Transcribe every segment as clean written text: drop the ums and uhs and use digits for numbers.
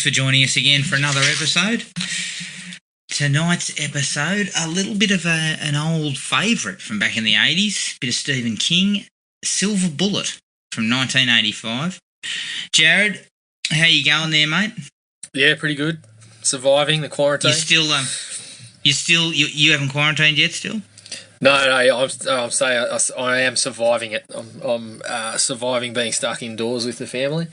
for joining us again for another episode. Tonight's episode, a little bit of an old favourite from back in the 80s, bit of Stephen King, Silver Bullet from 1985. Jared, how you going there, mate? Yeah, pretty good. Surviving the quarantine. You haven't quarantined yet still? No, I'm saying I am surviving it. I'm surviving being stuck indoors with the family.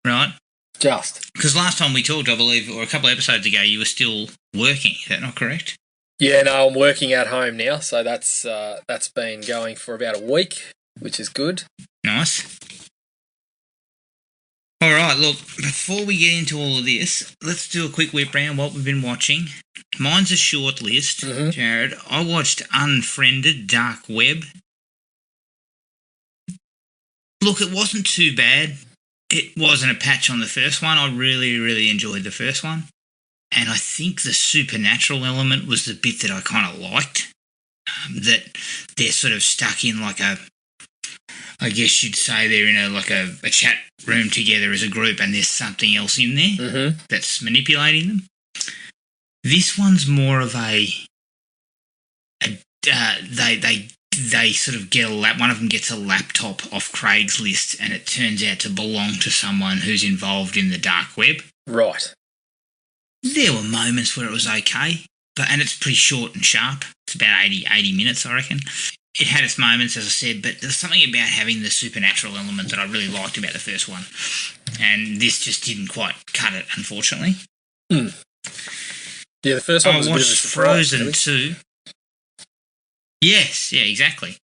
Right. Just. Because last time we talked, I believe, or a couple of episodes ago, you were still working. Is that not correct? Yeah, no, I'm working at home now, so that's been going for about a week, which is good. Nice. All right, look, before we get into all of this, let's do a quick whip round what we've been watching. Mine's a short list, Jared. I watched Unfriended Dark Web. Look, it wasn't too bad. It wasn't a patch on the first one. I really, really enjoyed the first one. And I think the supernatural element was the bit that I kind of liked. That they're sort of stuck in like I guess you'd say they're in a chat room together as a group and there's something else in there that's manipulating them. This one's more of they sort of get one of them gets a laptop off Craigslist and it turns out to belong to someone who's involved in the dark web. Right. There were moments where it was okay, and it's pretty short and sharp. It's about 80 minutes, I reckon. It had its moments, as I said, but there's something about having the supernatural element that I really liked about the first one. And this just didn't quite cut it, unfortunately. Yeah, the first one was a bit of a surprise. Frozen 2. Yes, yeah, exactly.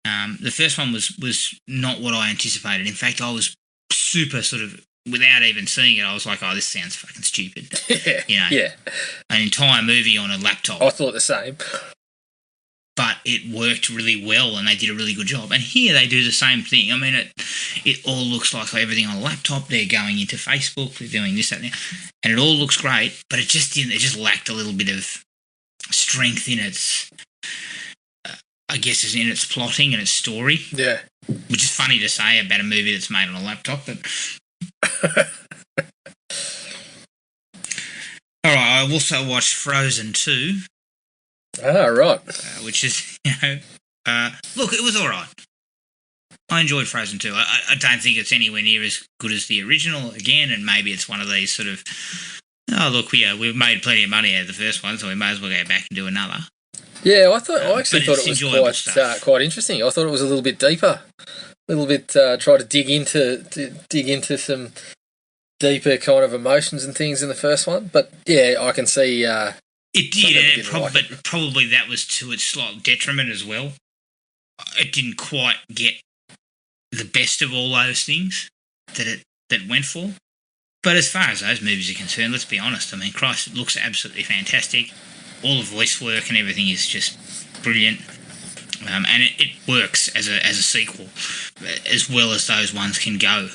The first one was not what I anticipated. In fact, I was super sort of, without even seeing it, I was like, oh, this sounds fucking stupid. Yeah. An entire movie on a laptop. I thought the same. But it worked really well and they did a really good job. And here they do the same thing. I mean, it all looks like everything on a laptop. They're going into Facebook, they're doing this, that, and that. And it all looks great, but it just lacked a little bit of strength in its, I guess, is in its plotting and its story. Yeah. Which is funny to say about a movie that's made on a laptop, but... All right, I also watched Frozen 2. Ah, right. Which is, look, it was all right. I enjoyed Frozen 2. I don't think it's anywhere near as good as the original, again, and maybe it's one of these sort of, oh, look, we've made plenty of money out of the first one, so we may as well go back and do another. Yeah, I actually thought it was quite interesting. I thought it was a little bit deeper, a little bit try to dig into some deeper kind of emotions and things in the first one. But yeah, I can see. It did, but probably that was to its slight detriment as well. It didn't quite get the best of all those things that it went for. But as far as those movies are concerned, let's be honest. I mean, Christ, it looks absolutely fantastic. All the voice work and everything is just brilliant. And it works as a sequel, as well as those ones can go.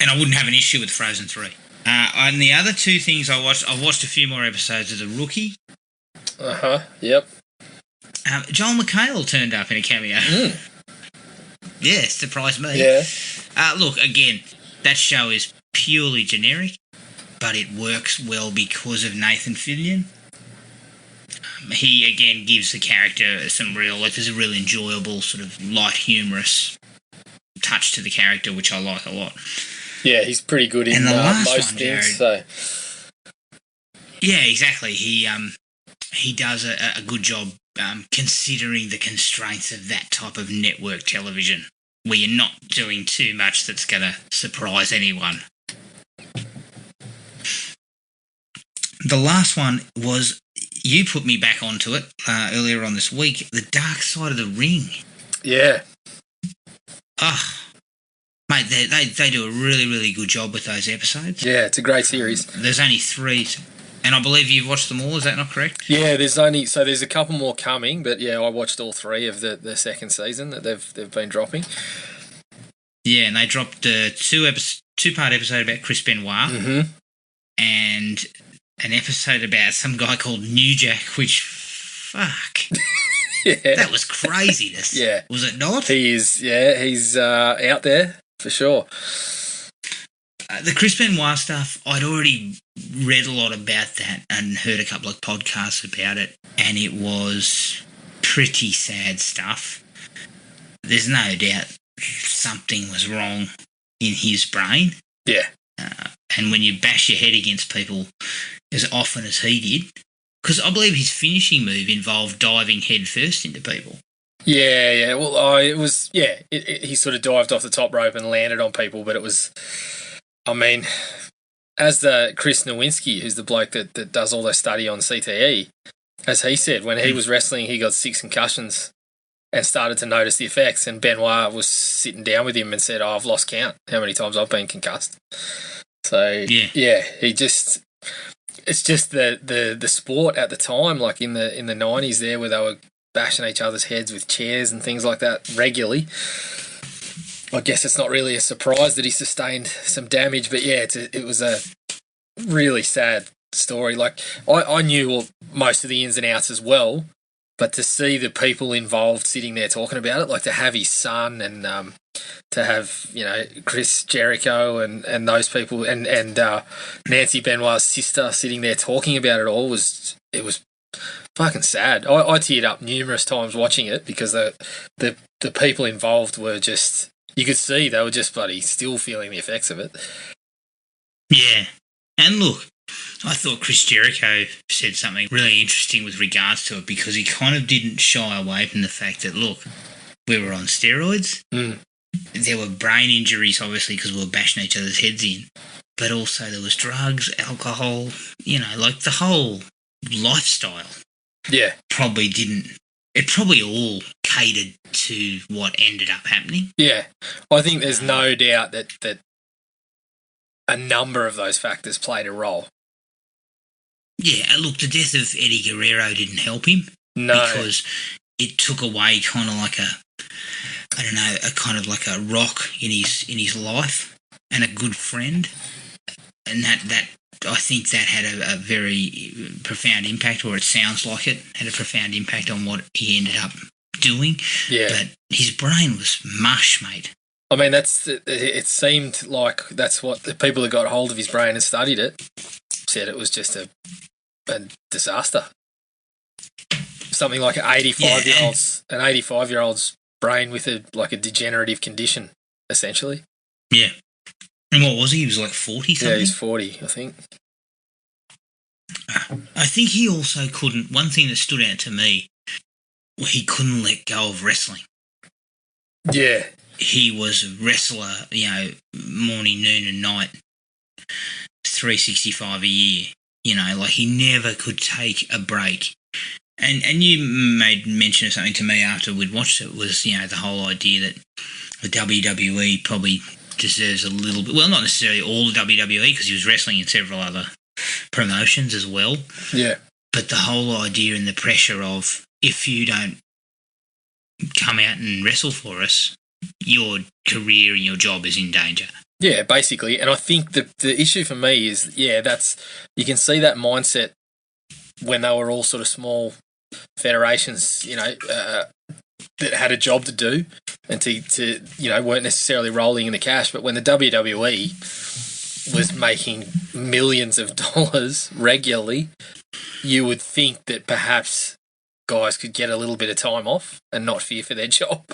And I wouldn't have an issue with Frozen 3. And the other two things I watched a few more episodes of The Rookie. Yep. Joel McHale turned up in a cameo. Yeah, surprised me. Yeah. Look, again, that show is purely generic, but it works well because of Nathan Fillion. He, again, gives the character there's a real enjoyable, sort of light, humorous touch to the character, which I like a lot. Yeah, he's pretty good in most things. So. Yeah, exactly. He does a good job considering the constraints of that type of network television, where you're not doing too much that's going to surprise anyone. The last one was, you put me back onto it earlier on this week, The Dark Side of the Ring. Yeah. Mate, they do a really, really good job with those episodes. Yeah, it's a great series. There's only 3, and I believe you've watched them all, is that not correct? Yeah, there's a couple more coming, but yeah, I watched all 3 of the second season that they've been dropping. Yeah, and they dropped a 2-part episode about Chris Benoit, and an episode about some guy called New Jack, which, fuck... Yeah. That was craziness. Yeah. Was it not? He's out there, for sure. The Chris Benoit stuff, I'd already read a lot about that and heard a couple of podcasts about it, and it was pretty sad stuff. There's no doubt something was wrong in his brain. Yeah. And when you bash your head against people as often as he did, because I believe his finishing move involved diving head first into people. Yeah. Well, it was, he sort of dived off the top rope and landed on people, but it was, I mean, as the Chris Nowinski, who's the bloke that does all their study on CTE, as he said, when he was wrestling, he got 6 concussions and started to notice the effects, and Benoit was sitting down with him and said, I've lost count how many times I've been concussed. So, he just... It's just the sport at the time, like in the 90s there, where they were bashing each other's heads with chairs and things like that regularly. I guess it's not really a surprise that he sustained some damage, but it was a really sad story. Like, I knew most of the ins and outs as well, but to see the people involved sitting there talking about it, like to have his son and to have, Chris Jericho and those people and Nancy Benoit's sister sitting there talking about it all was fucking sad. I teared up numerous times watching it because the people involved were just, you could see they were just bloody still feeling the effects of it. Yeah. And look, I thought Chris Jericho said something really interesting with regards to it, because he kind of didn't shy away from the fact that, look, we were on steroids. There were brain injuries, obviously, because we were bashing each other's heads in. But also there was drugs, alcohol, like the whole lifestyle. Yeah. It probably all catered to what ended up happening. Yeah. I think there's no doubt that a number of those factors played a role. Yeah, look, the death of Eddie Guerrero didn't help him. No. Because it took away kind of like a kind of like a rock in his life and a good friend. And that I think that had a very profound impact, or it sounds like it had a profound impact on what he ended up doing. Yeah. But his brain was mush, mate. I mean, it seemed like that's what the people that got hold of his brain and studied it said it was just a disaster. Something like an 85-year-old's brain with a degenerative condition, essentially. Yeah. And what was he? He was like 40 something? Yeah, he's 40, I think. I think he also couldn't, one thing that stood out to me, he couldn't let go of wrestling. Yeah. He was a wrestler, morning, noon and night, 365 a year. He never could take a break. And you made mention of something to me after we'd watched it, was, the whole idea that the WWE probably deserves a little bit, well, not necessarily all the WWE, because he was wrestling in several other promotions as well. Yeah. But the whole idea and the pressure of, if you don't come out and wrestle for us, your career and your job is in danger. Yeah, basically. And I think the issue for me is, you can see that mindset when they were all sort of small federations, that had a job to do and to weren't necessarily rolling in the cash. But when the WWE was making millions of dollars regularly, you would think that perhaps guys could get a little bit of time off and not fear for their job.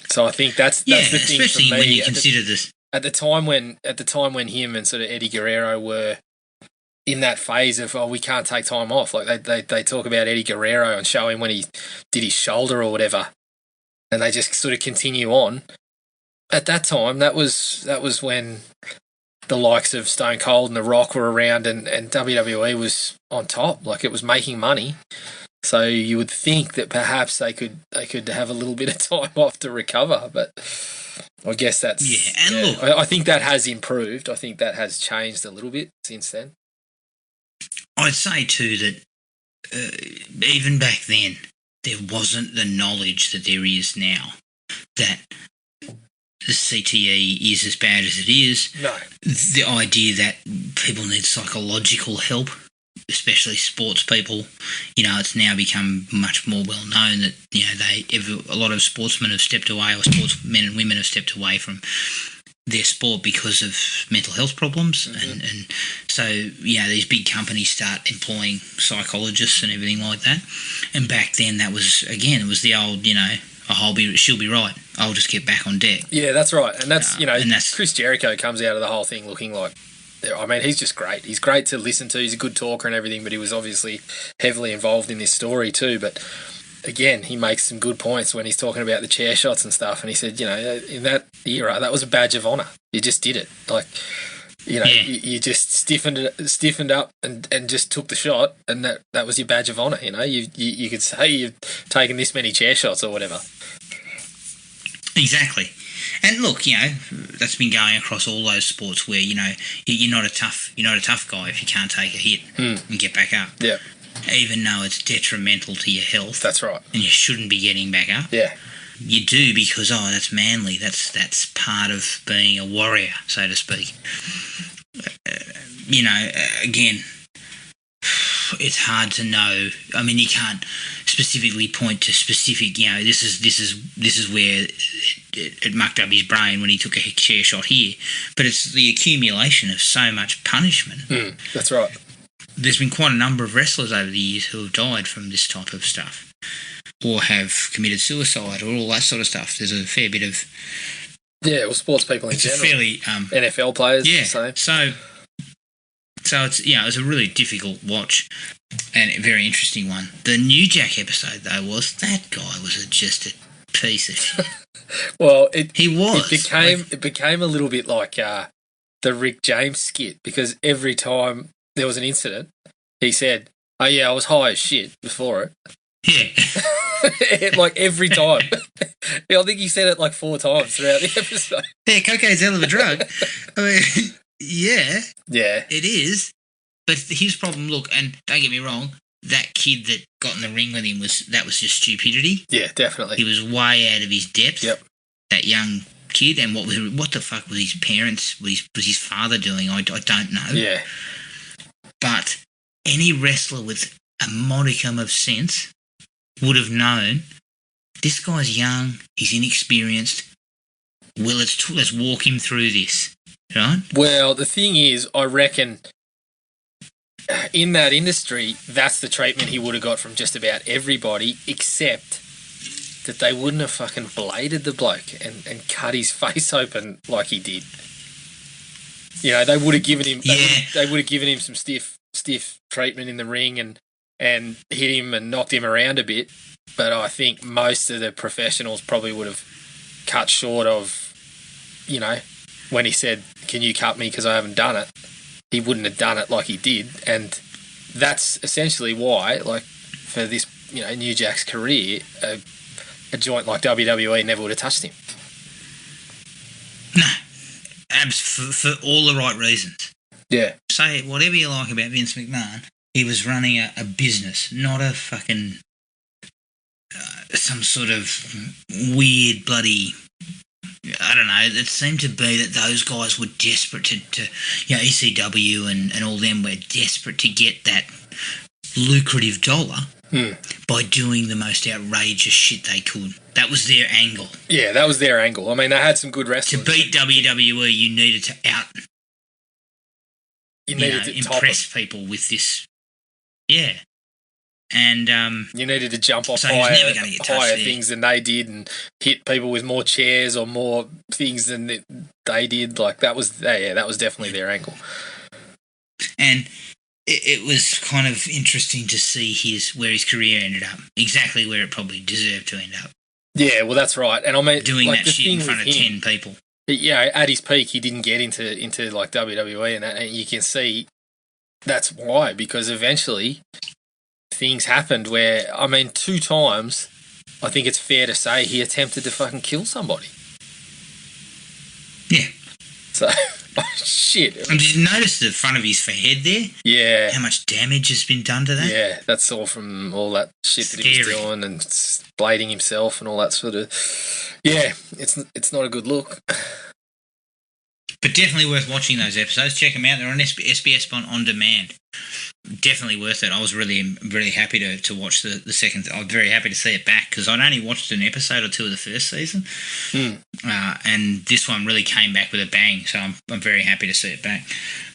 So I think that's the thing, especially for me, when you consider this at the time when him and sort of Eddie Guerrero were in that phase of, we can't take time off. Like they talk about Eddie Guerrero and show him when he did his shoulder or whatever, and they just sort of continue on. At that time, that was when the likes of Stone Cold and The Rock were around, and WWE was on top. Like, it was making money. So you would think that perhaps they could have a little bit of time off to recover, but I guess that's... Yeah, and look... I think that has improved. I think that has changed a little bit since then. I'd say, too, that even back then, there wasn't the knowledge that there is now, that the CTE is as bad as it is. No. The idea that people need psychological help, especially sports people, it's now become much more well known that a lot of sportsmen have stepped away, or sportsmen and women have stepped away from their sport because of mental health problems, and so these big companies start employing psychologists and everything like that. And back then, that was it was the old she'll be right. I'll just get back on deck. Yeah, that's right, and that's Chris Jericho comes out of the whole thing looking like. I mean, he's just great. He's great to listen to. He's a good talker and everything, but he was obviously heavily involved in this story too. But again, he makes some good points when he's talking about the chair shots and stuff. And he said, in that era, that was a badge of honour. You just did it. Like, you just stiffened up and just took the shot, and that was your badge of honour. You could say you've taken this many chair shots or whatever. Exactly. And look, that's been going across all those sports where you're not a tough guy if you can't take a hit and get back up. Yeah. Even though it's detrimental to your health. That's right. And you shouldn't be getting back up. Yeah. You do because that's manly. That's part of being a warrior, so to speak. Again, it's hard to know. I mean, you can't specifically point to specific. This is where it mucked up his brain when he took a chair shot here. But it's the accumulation of so much punishment. That's right. There's been quite a number of wrestlers over the years who have died from this type of stuff, or have committed suicide, or all that sort of stuff. There's a fair bit of sports people in general. Fairly NFL players. Yeah. The same. So it's it's a really difficult watch and a very interesting one. The New Jack episode though that guy was just a piece of shit. Well, he was. It became a little bit like the Rick James skit, because every time there was an incident, he said, "Oh yeah, I was high as shit before it." Yeah. Like every time. I think he said it like 4 times throughout the episode. Yeah, cocaine's a hell of a drug. I mean, yeah, it is. But his problem, look, and don't get me wrong, that kid that got in the ring with him was just stupidity. Yeah, definitely. He was way out of his depth. Yep. That young kid, and what the fuck was his parents? Was his father doing? I don't know. Yeah. But any wrestler with a modicum of sense would have known this guy's young, he's inexperienced. Well, let's walk him through this, right? Well, the thing is, I reckon in that industry, that's the treatment he would have got from just about everybody, except that they wouldn't have fucking bladed the bloke and cut his face open like he did. They would have given him. They would have given him some stiff treatment in the ring and hit him and knocked him around a bit. But I think most of the professionals probably would have cut short of, when he said, "Can you cut me because I haven't done it?" He wouldn't have done it like he did, and that's essentially why, like, for this, New Jack's career, a joint like WWE never would have touched him. No, for all the right reasons. Yeah. Say whatever you like about Vince McMahon, he was running a business, not a fucking some sort of weird bloody. I don't know. It seemed to be that those guys were desperate to ECW and all them were desperate to get that lucrative dollar by doing the most outrageous shit they could. That was their angle. Yeah, that was their angle. I mean, they had some good wrestlers. To beat WWE, you needed to impress people with this. Yeah. And you needed to jump off higher things than they did and hit people with more chairs or more things than they did. Like, that was definitely their angle. And it was kind of interesting to see where his career ended up. Exactly where it probably deserved to end up. Yeah, well, that's right. And I mean, doing that shit in front of 10 people. Yeah, at his peak, he didn't get into like WWE, and you can see that's why, because eventually things happened where, I mean, 2 times, I think it's fair to say he attempted to fucking kill somebody. Yeah. So, shit. And did you notice the front of his forehead there? Yeah. How much damage has been done to that? Yeah, that's all from all that shit that he was doing and blading himself and all that sort of... Yeah, it's not a good look. But definitely worth watching those episodes. Check them out. They're on SBS on demand. definitely worth it. I was really happy to watch the second. I was very happy to see it back because I'd only watched an episode or two of the first season, and this one really came back with a bang. So I'm very happy to see it back.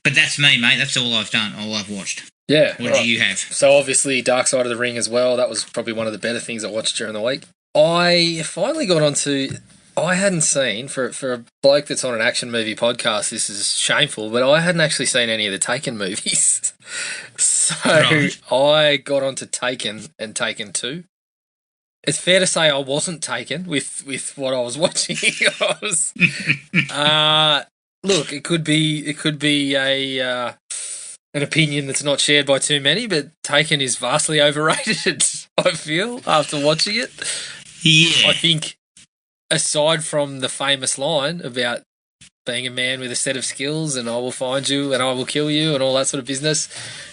But that's me, mate. That's all I've done. All I've watched. Yeah. What do you have? So obviously, Dark Side of the Ring as well. That was probably one of the better things I watched during the week. I finally got onto. I hadn't seen, for a bloke that's on an action movie podcast, this is shameful, but I hadn't actually seen any of the Taken movies. So I got onto Taken and Taken 2. It's fair to say I wasn't taken with what I was watching. Look, it could be an opinion that's not shared by too many, but Taken is vastly overrated, I feel, after watching it. Yeah. I think, aside from the famous line about being a man with a set of skills and I will find you and I will kill you and all that sort of business,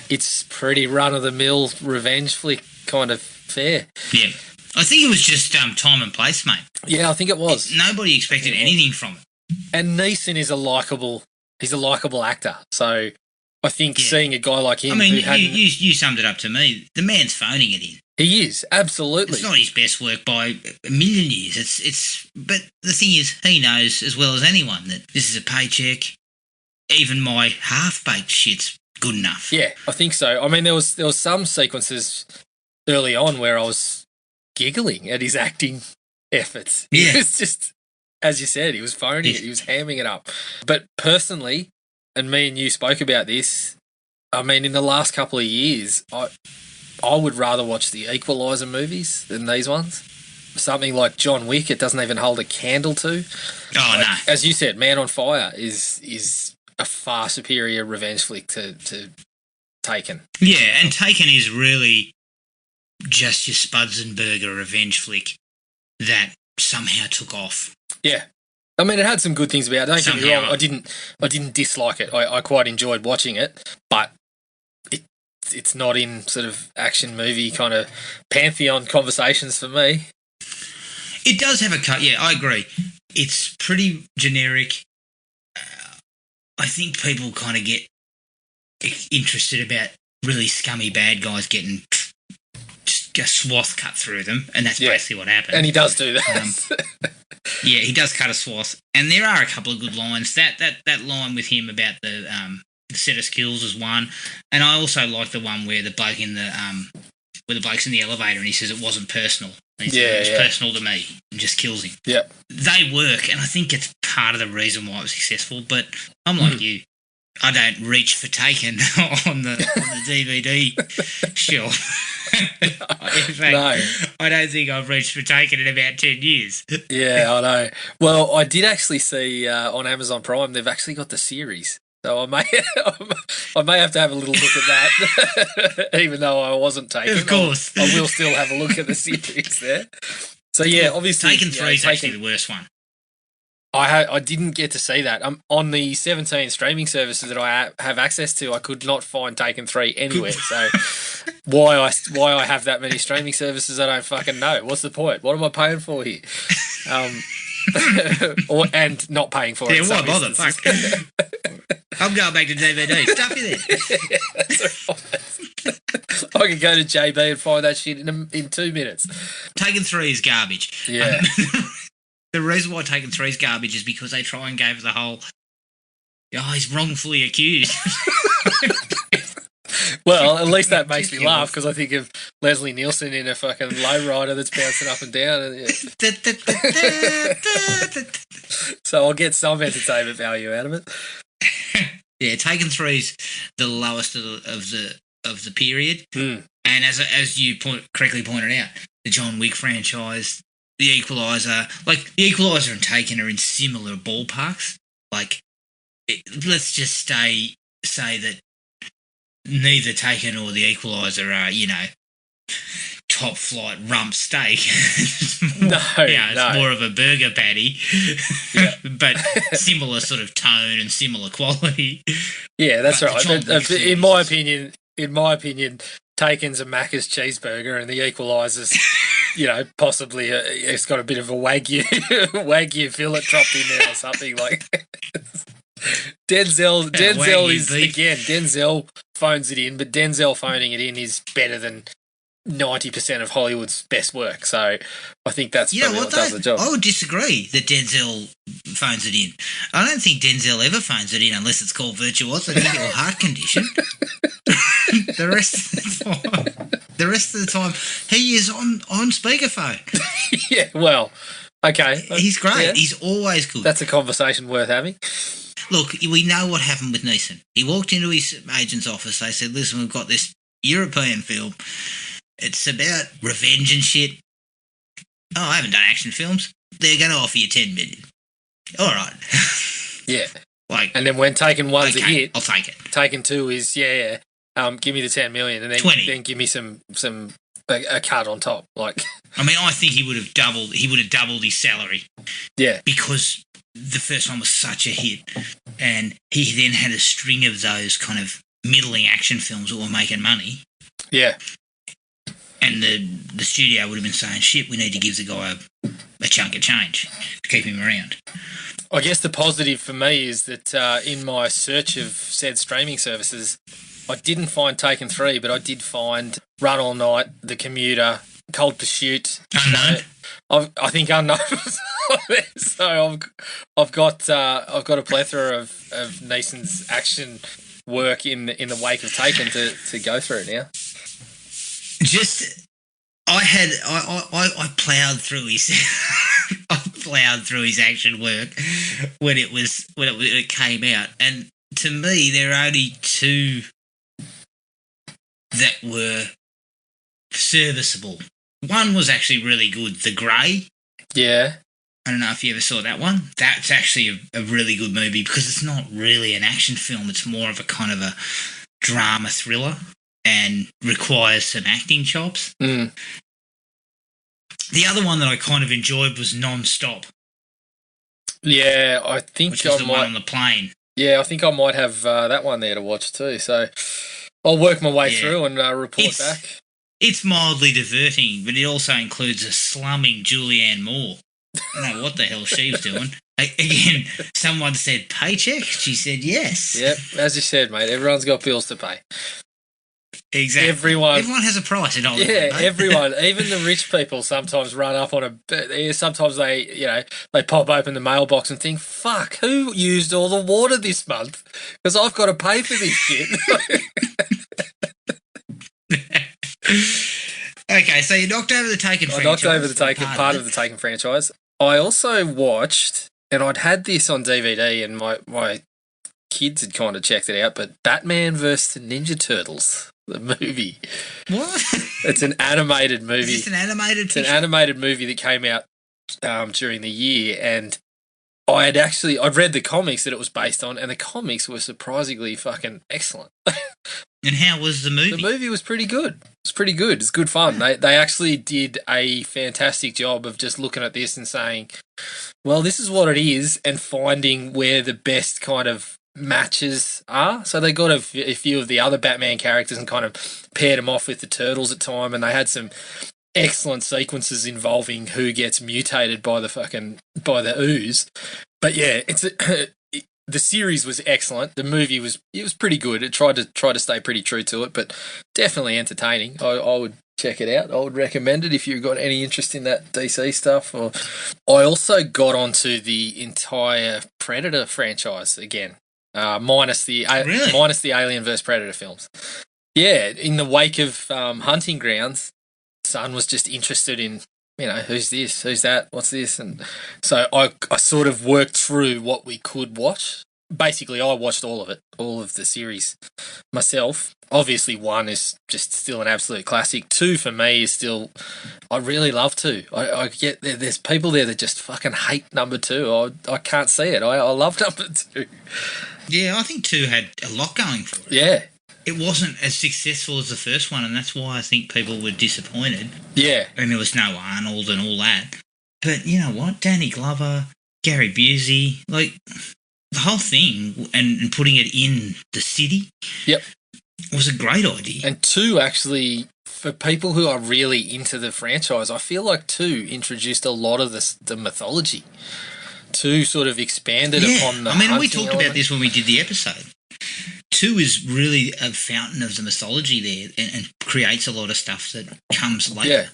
it's pretty run-of-the-mill revenge flick kind of fare. Yeah. I think it was just time and place, mate. Yeah, I think it was. Nobody expected anything from it. And Neeson is a likable actor. So I think seeing a guy like him... I mean, you summed it up to me. The man's phoning it in. He is, absolutely. It's not his best work by a million years. But the thing is, he knows as well as anyone that this is a paycheck. Even my half-baked shit's good enough. Yeah, I think so. I mean, there was some sequences early on where I was giggling at his acting efforts. Yeah. It was just, as you said, he was phoning it. He was hamming it up. But personally, and me and you spoke about this, I mean, in the last couple of years, I would rather watch the Equalizer movies than these ones. Something like John Wick, it doesn't even hold a candle to. Oh, no. As you said, Man on Fire is a far superior revenge flick to Taken. Yeah, and Taken is really just your Spuds and Burger revenge flick that somehow took off. Yeah. I mean, it had some good things about it. Don't get me wrong, I didn't dislike it. I quite enjoyed watching it, but it's not in sort of action movie kind of pantheon conversations for me. It does have a cut, yeah, I agree. It's pretty generic. I think people kind of get interested about really scummy bad guys getting just a swath cut through them, and that's basically what happened. And he does do that. Yeah, he does cut a swath, and there are a couple of good lines. That line with him about the set of skills is one, and I also like the one where the bloke where the bloke's in the elevator and he says it wasn't personal. And he says, it was personal to me, and just kills him. Yeah, they work, and I think it's part of the reason why it was successful. But I'm like you. I don't reach for Taken on the DVD shelf. In fact, I don't think I've reached for Taken in about 10 years. Yeah, I know. Well, I did actually see on Amazon Prime, they've actually got the series. So I may have to have a little look at that, even though I wasn't Taken. Of course. I will still have a look at the series there. So yeah, obviously... Taken 3 is actually the worst one. I didn't get to see that. On the 17 streaming services that I have access to, I could not find Taken 3 anywhere. So why I have that many streaming services, I don't fucking know. What's the point? What am I paying for here? And not paying for it. Yeah, why bother? Fuck. I'm going back to DVD. Stuff you there. I can go to JB and find that shit in 2 minutes. Taken 3 is garbage. Yeah. The reason why Taken 3 is garbage is because they try and go for the whole, he's wrongfully accused. Well, at least that makes me laugh because I think of Leslie Nielsen in a fucking lowrider that's bouncing up and down. So I'll get some entertainment value out of it. Yeah, Taken 3's the lowest of the period, and as you correctly pointed out, the John Wick franchise, the Equalizer, the Equalizer and Taken are in similar ballparks. Let's just say that neither Taken or the Equalizer are, top flight rump steak. It's more of a burger patty, but similar sort of tone and similar quality. Yeah, that's right. In my opinion, Taken's a Macca's cheeseburger, and the Equalizer's, possibly it's got a bit of a wagyu fillet dropped in there or something like. Denzel phones it in, but Denzel phoning it in is better than 90% of Hollywood's best work. So I think that's what does the job. I would disagree that Denzel phones it in. I don't think Denzel ever phones it in unless it's called virtuosity or heart condition. The rest of the time, he is on speakerphone. Yeah, well, okay. He's great. Yeah. He's always good. That's a conversation worth having. Look, we know what happened with Neeson. He walked into his agent's office. They said, listen, we've got this European film. It's about revenge and shit. Oh, I haven't done action films. They're going to offer you $10 million. All right. Yeah. Like, and then when Taken 1's a hit, I'll take it. Taken 2 is, give me the $10 million, and then 20. Then give me a cut on top. Like, I mean, I think he would have doubled his salary. Yeah. Because the first one was such a hit, and he then had a string of those kind of middling action films that were making money. Yeah. And the studio would have been saying, shit, we need to give the guy a chunk of change to keep him around. I guess the positive for me is that in my search of said streaming services, I didn't find Taken 3, but I did find Run All Night, The Commuter, Cold Pursuit. Unknown. I think Unknown. So I've got a plethora of Neeson's action work in the wake of Taken to go through now. I ploughed through his action work when it came out, and to me there are only two that were serviceable. One was actually really good, The Grey. Yeah. I don't know if you ever saw that one. That's actually a really good movie because it's not really an action film. It's more of a kind of a drama thriller and requires some acting chops. Mm. The other one that I kind of enjoyed was Non-Stop. Yeah, I think which was the one on the plane. Yeah, I think I might have that one there to watch too. So I'll work my way through and report back. It's mildly diverting, but it also includes a slumming Julianne Moore. I don't know what the hell she was doing. Again, someone said paycheck. She said yes. Yep, as you said, mate, everyone's got bills to pay. Exactly. Everyone has a price in Hollywood. Yeah, everyone, even the rich people sometimes run up on sometimes they pop open the mailbox and think, fuck, who used all the water this month? Because I've got to pay for this shit. Okay, so you knocked over the Taken franchise. I knocked over the Taken part of the Taken franchise. I also watched, and I'd had this on DVD, and my kids had kind of checked it out, but Batman vs. the Ninja Turtles, the movie. What? It's an animated movie. Is this an animated It's an animated movie that came out during the year, and I'd read the comics that it was based on, and the comics were surprisingly fucking excellent. And how was the movie? The movie was pretty good. It's pretty good. It's good fun. They actually did a fantastic job of just looking at this and saying, well, this is what it is, and finding where the best kind of matches are. So they got a few of the other Batman characters and kind of paired them off with the Turtles at time, and they had some excellent sequences involving who gets mutated by the ooze. But yeah, the series was excellent. The movie was pretty good. It tried to stay pretty true to it, but definitely entertaining. I would check it out. I would recommend it if you've got any interest in that DC stuff. I also got onto the entire Predator franchise again, minus the Alien vs Predator films. Yeah, in the wake of Hunting Grounds, son was just interested in, who's this, who's that, what's this, and so I sort of worked through what we could watch. Basically, I watched all of the series myself. Obviously, 1 is just still an absolute classic. 2 for me is still, I really love 2. I get there's people there that just fucking hate number 2. I can't see it. I love number 2. Yeah, I think 2 had a lot going for it. Yeah. It wasn't as successful as the first one, and that's why I think people were disappointed. Yeah. And there was no Arnold and all that. But you know what? Danny Glover, Gary Busey, like, the whole thing, and putting it in the city, yep, was a great idea. And 2, actually, for people who are really into the franchise, I feel like 2 introduced a lot of the mythology. 2 sort of expanded upon the I mean, we talked about this when we did the episode. 2 is really a fountain of the mythology there and creates a lot of stuff that comes later. Yeah.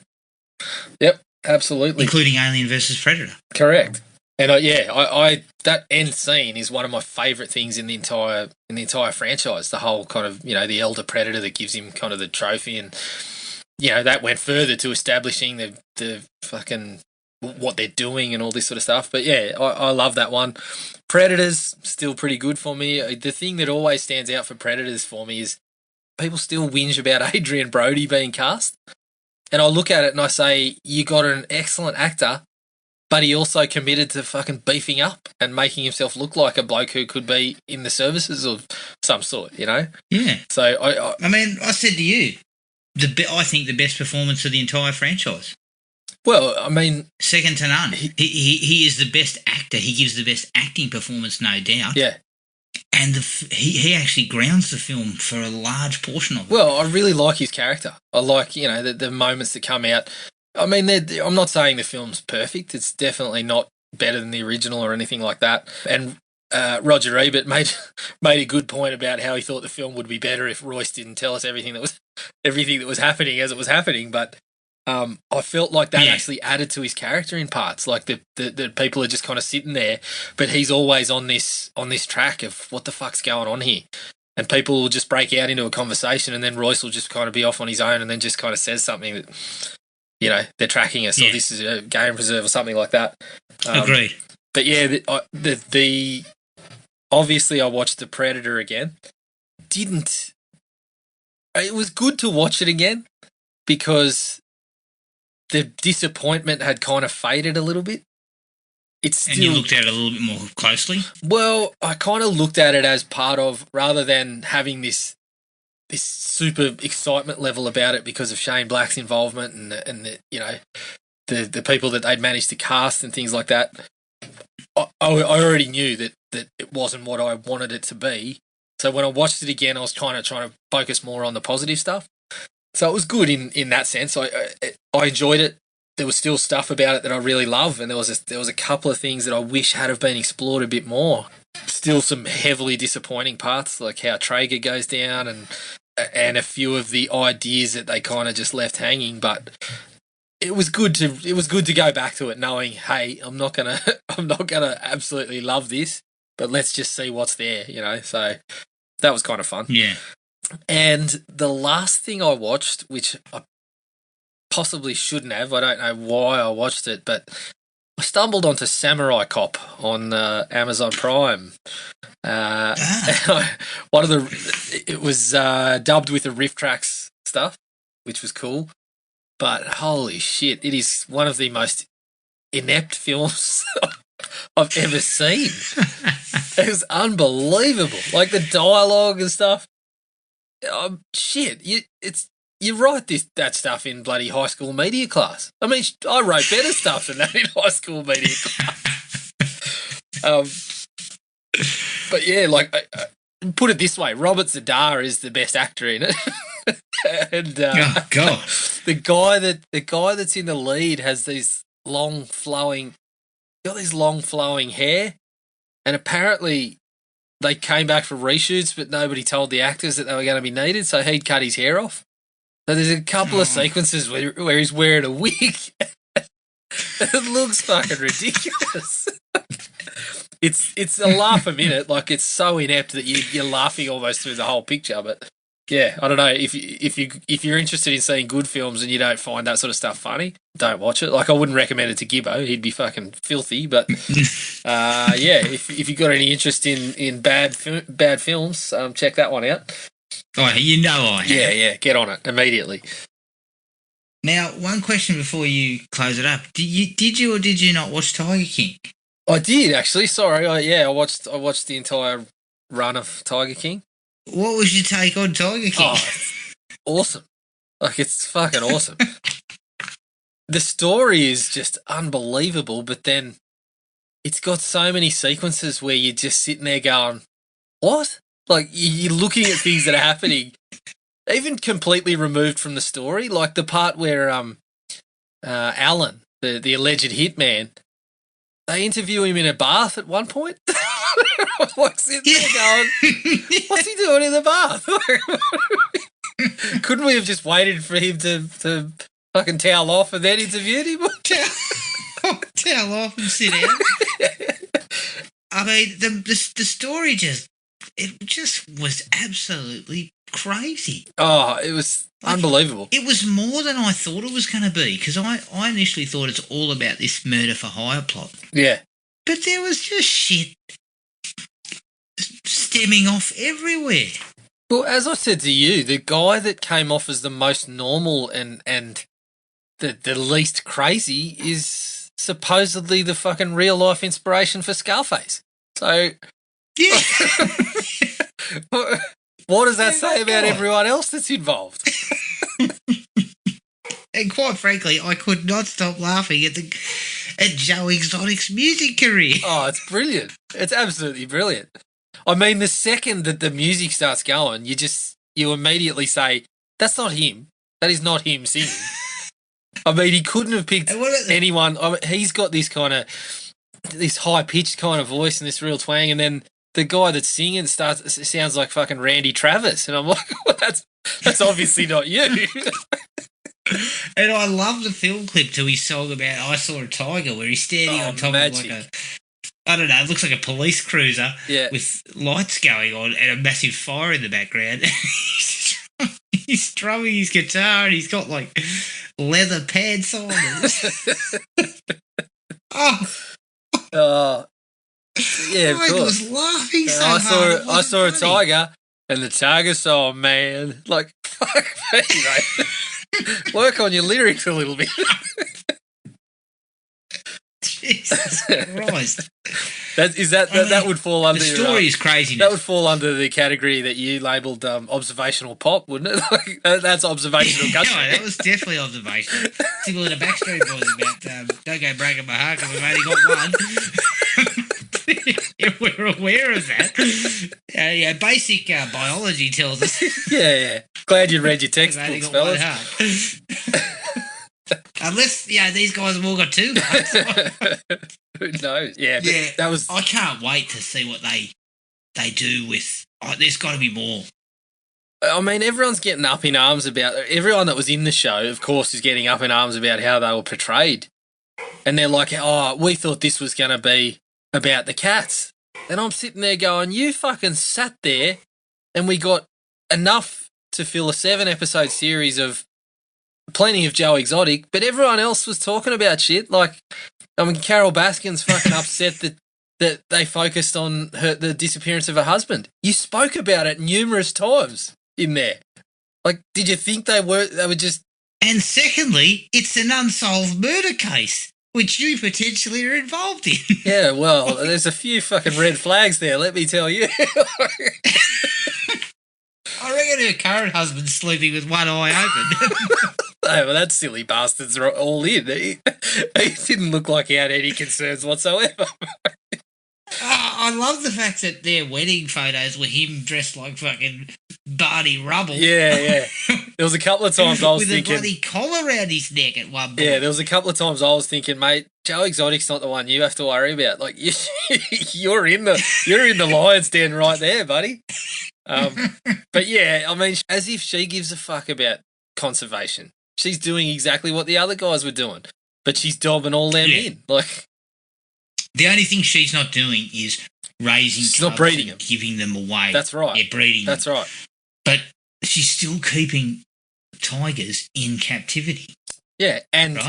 Yep, absolutely. Including Alien versus Predator. Correct. And I that end scene is one of my favourite things in the entire franchise. The whole kind of, the elder predator that gives him kind of the trophy, and that went further to establishing the fucking what they're doing and all this sort of stuff. But yeah, I love that one. Predators still pretty good for me. The thing that always stands out for Predators for me is people still whinge about Adrian Brody being cast, and I look at it and I say, you got an excellent actor, but he also committed to fucking beefing up and making himself look like a bloke who could be in the services of some sort, Yeah. So I mean, I said to you, I think the best performance of the entire franchise. Well, I mean, second to none. He is the best actor. He gives the best acting performance, no doubt. Yeah. And he actually grounds the film for a large portion of it. Well, I really like his character. I like, the moments that come out. I mean, I'm not saying the film's perfect. It's definitely not better than the original or anything like that. And Roger Ebert made a good point about how he thought the film would be better if Royce didn't tell us everything that was happening as it was happening. But I felt like that actually added to his character in parts. Like the people are just kind of sitting there, but he's always on this track of what the fuck's going on here. And people will just break out into a conversation, and then Royce will just kind of be off on his own, and then just kind of says something that, they're tracking us, or this is a game preserve or something like that. Agreed. But yeah, the obviously I watched The Predator again. It was good to watch it again because the disappointment had kind of faded a little bit. And you looked at it a little bit more closely? Well, I kind of looked at it as part of, rather than having this super excitement level about it because of Shane Black's involvement and the people that they'd managed to cast and things like that. I already knew that it wasn't what I wanted it to be. So when I watched it again, I was kind of trying to focus more on the positive stuff. So it was good in that sense. I enjoyed it. There was still stuff about it that I really love, and there was a couple of things that I wish had have been explored a bit more. Still some heavily disappointing parts, like how Traeger goes down, and a few of the ideas that they kind of just left hanging. But it was good to go back to it, knowing, hey, I'm not gonna absolutely love this, but let's just see what's there, So that was kind of fun. Yeah. And the last thing I watched, which I possibly shouldn't have, I don't know why I watched it, but I stumbled onto Samurai Cop on Amazon Prime. It was dubbed with the riff tracks stuff, which was cool. But holy shit, it is one of the most inept films I've ever seen. It was unbelievable. Like the dialogue and stuff. Shit, you write that stuff in bloody high school media class. I mean, I wrote better stuff than that in high school media class. But yeah, like put it this way, Robert Zadar is the best actor in it, and oh god, the guy that's in the lead has these long flowing hair, and apparently they came back for reshoots, but nobody told the actors that they were going to be needed, so he'd cut his hair off. So there's a couple of sequences where he's wearing a wig. It looks fucking ridiculous. It's a laugh a minute, like it's so inept that you're laughing almost through the whole picture. But yeah, I don't know, if you're interested in seeing good films and you don't find that sort of stuff funny, don't watch it. Like I wouldn't recommend it to Gibbo; he'd be fucking filthy. But yeah, if you've got any interest in bad films, check that one out. Oh, I have. Yeah, get on it immediately. Now, one question before you close it up: did you or did you not watch Tiger King? I did actually. Sorry, I watched the entire run of Tiger King. What was your take on Tiger King? Oh, awesome! Like it's fucking awesome. The story is just unbelievable, but then it's got so many sequences where you're just sitting there going, "What?" Like you're looking at things that are happening, even completely removed from the story. Like the part where Alan, the alleged hitman, they interview him in a bath at one point. I'm like sitting there going, what's he doing in the bath? Couldn't we have just waited for him to fucking towel off and then interviewed him? Towel off and sit down. I mean, the story just was absolutely crazy. Oh, it was unbelievable. It was more than I thought it was going to be, because I initially thought it's all about this murder for hire plot. Yeah. But there was just shit stemming off everywhere. Well, as I said to you, the guy that came off as the most normal and the least crazy is supposedly the fucking real life inspiration for Scarface. So, yeah. What does that say about everyone else that's involved? And quite frankly, I could not stop laughing at Joe Exotic's music career. Oh, it's brilliant. It's absolutely brilliant. I mean, the second that the music starts going, you immediately say, that's not him. That is not him singing. I mean, he couldn't have picked anyone. I mean, he's got this high-pitched kind of voice and this real twang, and then the guy that's singing sounds like fucking Randy Travis. And I'm like, well, that's obviously not you. And I love the film clip to his song about I Saw a Tiger, where he's standing on top of I don't know, it looks like a police cruiser with lights going on and a massive fire in the background. He's strumming his guitar and he's got like leather pants on. Yeah, of course. I was laughing so hard. I saw a tiger and the tiger saw a man. Like, fuck me, mate. Work on your lyrics a little bit. Jesus Christ. That would fall under... The story is craziness. That would fall under the category that you labelled observational pop, wouldn't it? Like, that's observational country. No, that was definitely observational. Similar to Backstreet Boys about don't go breaking my heart because we've only got one. We're aware of that. Basic biology tells us. Yeah. Glad you read your textbooks, fellas. Unless, these guys have all got two hearts. Who knows? Yeah, that was... I can't wait to see what they do with... there's got to be more. I mean, everyone's getting up in arms about... Everyone that was in the show, of course, is getting up in arms about how they were portrayed. And they're like, we thought this was going to be about the cats. And I'm sitting there going, you fucking sat there and we got enough to fill a 7-episode series of plenty of Joe Exotic, but everyone else was talking about shit. Like, I mean, Carol Baskin's fucking upset that they focused on the disappearance of her husband. You spoke about it numerous times in there. Like, did you think they were just... And secondly, it's an unsolved murder case, which you potentially are involved in. Yeah, well, there's a few fucking red flags there, let me tell you. I reckon her current husband's sleeping with one eye open. Oh, well, that silly bastard's all in. He didn't look like he had any concerns whatsoever. I love the fact that their wedding photos were him dressed like fucking Barney Rubble. Yeah. There was a couple of times I was thinking... With a bloody collar around his neck at one point. Yeah, there was a couple of times I was thinking, mate, Joe Exotic's not the one you have to worry about. Like, you're in the lion's den right there, buddy. But yeah, I mean, as if she gives a fuck about conservation. She's doing exactly what the other guys were doing, but she's dobbing all them in. Like, the only thing she's not doing is raising she's cubs not breeding and them. Giving them away. That's right. Yeah, breeding That's them. right. But she's still keeping tigers in captivity. Yeah, and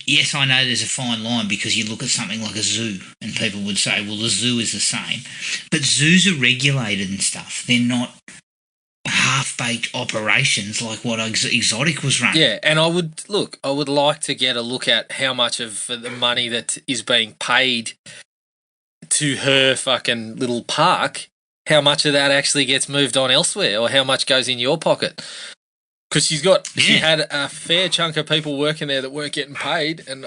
yes, I know there's a fine line because you look at something like a zoo and people would say, well, the zoo is the same. But zoos are regulated and stuff. They're not half-baked operations like what Exotic was running. Yeah, and I would like to get a look at how much of the money that is being paid to her fucking little park, how much of that actually gets moved on elsewhere or how much goes in your pocket. Because she had a fair chunk of people working there that weren't getting paid, and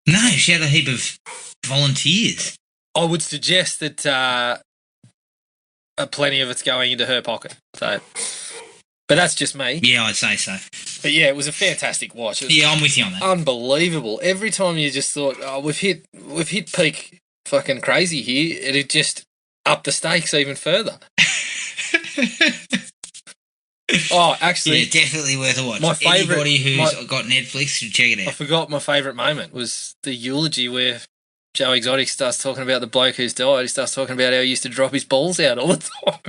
No, she had a heap of volunteers. I would suggest that plenty of it's going into her pocket. So, but that's just me. Yeah, I'd say so. But yeah, it was a fantastic watch. Yeah, I'm with you on that. Unbelievable. Every time you just thought, we've hit peak fucking crazy here, it'd just up the stakes even further. Oh, actually, yeah, definitely worth a watch. My favourite, anybody who's got Netflix should check it out. I forgot my favourite moment was the eulogy where Joe Exotic starts talking about the bloke who's died. He starts talking about how he used to drop his balls out all the time.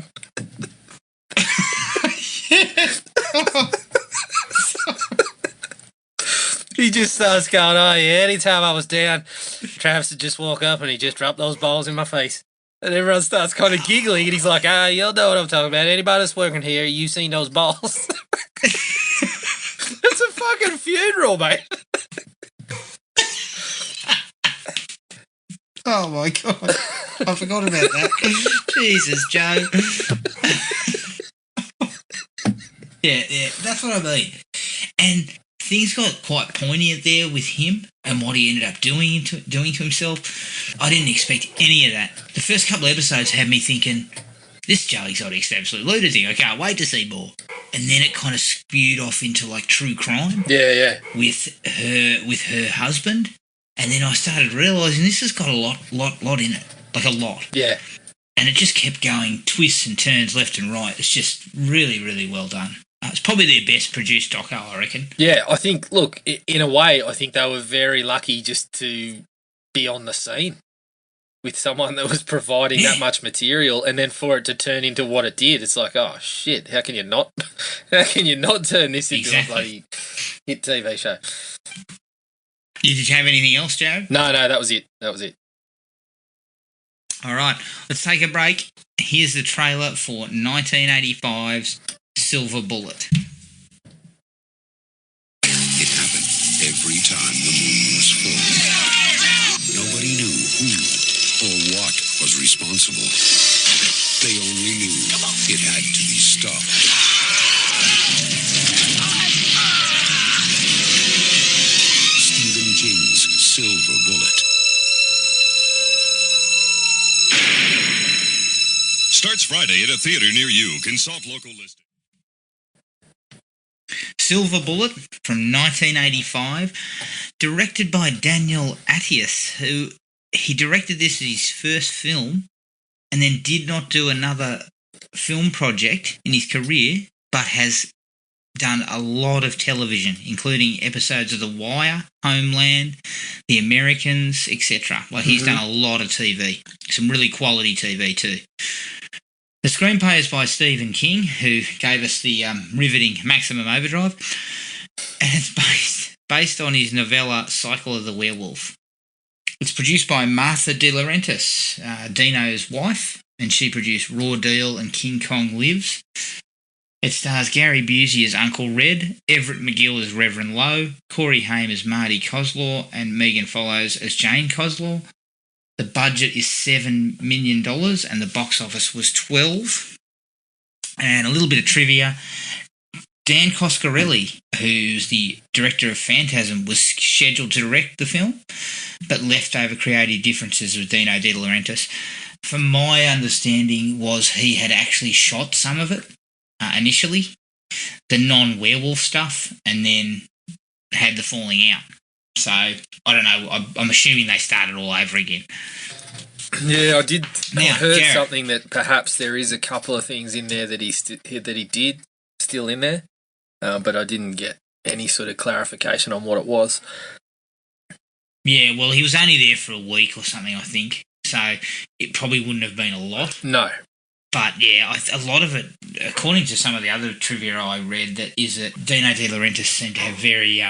He just starts going, oh yeah, anytime I was down, Travis would just walk up and he just dropped those balls in my face. And everyone starts kind of giggling and he's like, you'll know what I'm talking about. Anybody that's working here, you've seen those balls. It's a fucking funeral, mate. Oh my God. I forgot about that. Jesus, Joe. yeah, that's what I mean. And things got quite poignant there with him and what he ended up doing to himself. I didn't expect any of that. The first couple of episodes had me thinking, this Joe Exotic's an absolute lunatic. I can't wait to see more. And then it kind of spewed off into like true crime. Yeah. With her husband. And then I started realising this has got a lot in it. Like a lot. Yeah. And it just kept going twists and turns left and right. It's just really, really well done. It's probably their best produced doco, I reckon. Yeah, I think, look, in a way, I think they were very lucky just to be on the scene with someone that was providing that much material, and then for it to turn into what it did, it's like, oh shit, how can you not turn this into a bloody hit TV show? Did you have anything else, Jared? No, that was it. All right, let's take a break. Here's the trailer for 1985's Silver Bullet. It happened every time the moon was full. Nobody knew who or what was responsible. They only knew it had to be stopped. Stephen King's Silver Bullet. Starts Friday at a theater near you. Consult local listing. Silver Bullet from 1985, directed by Daniel Attias, who he directed this as his first film and then did not do another film project in his career, but has done a lot of television, including episodes of The Wire, Homeland, The Americans, etc. Like, he's done a lot of TV, some really quality TV too. The screenplay is by Stephen King, who gave us the riveting Maximum Overdrive, and it's based on his novella Cycle of the Werewolf. It's produced by Martha De Laurentiis, Dino's wife, and she produced Raw Deal and King Kong Lives. It stars Gary Busey as Uncle Red, Everett McGill as Reverend Lowe, Corey Haim as Marty Coslaw, and Megan Follows as Jane Coslaw. The budget is $7 million and the box office was $12. And a little bit of trivia. Dan Coscarelli, who's the director of Phantasm, was scheduled to direct the film, but left over creative differences with Dino De Laurentiis. From my understanding was he had actually shot some of it initially, the non-werewolf stuff, and then had the falling out. So, I don't know, I'm assuming they started all over again. Yeah, I heard Jared, something that perhaps there is a couple of things in there that he did still in there, but I didn't get any sort of clarification on what it was. Yeah, well, he was only there for a week or something, I think, so it probably wouldn't have been a lot. No. But yeah, a lot of it, according to some of the other trivia I read, that Dino De Laurentiis seemed to have very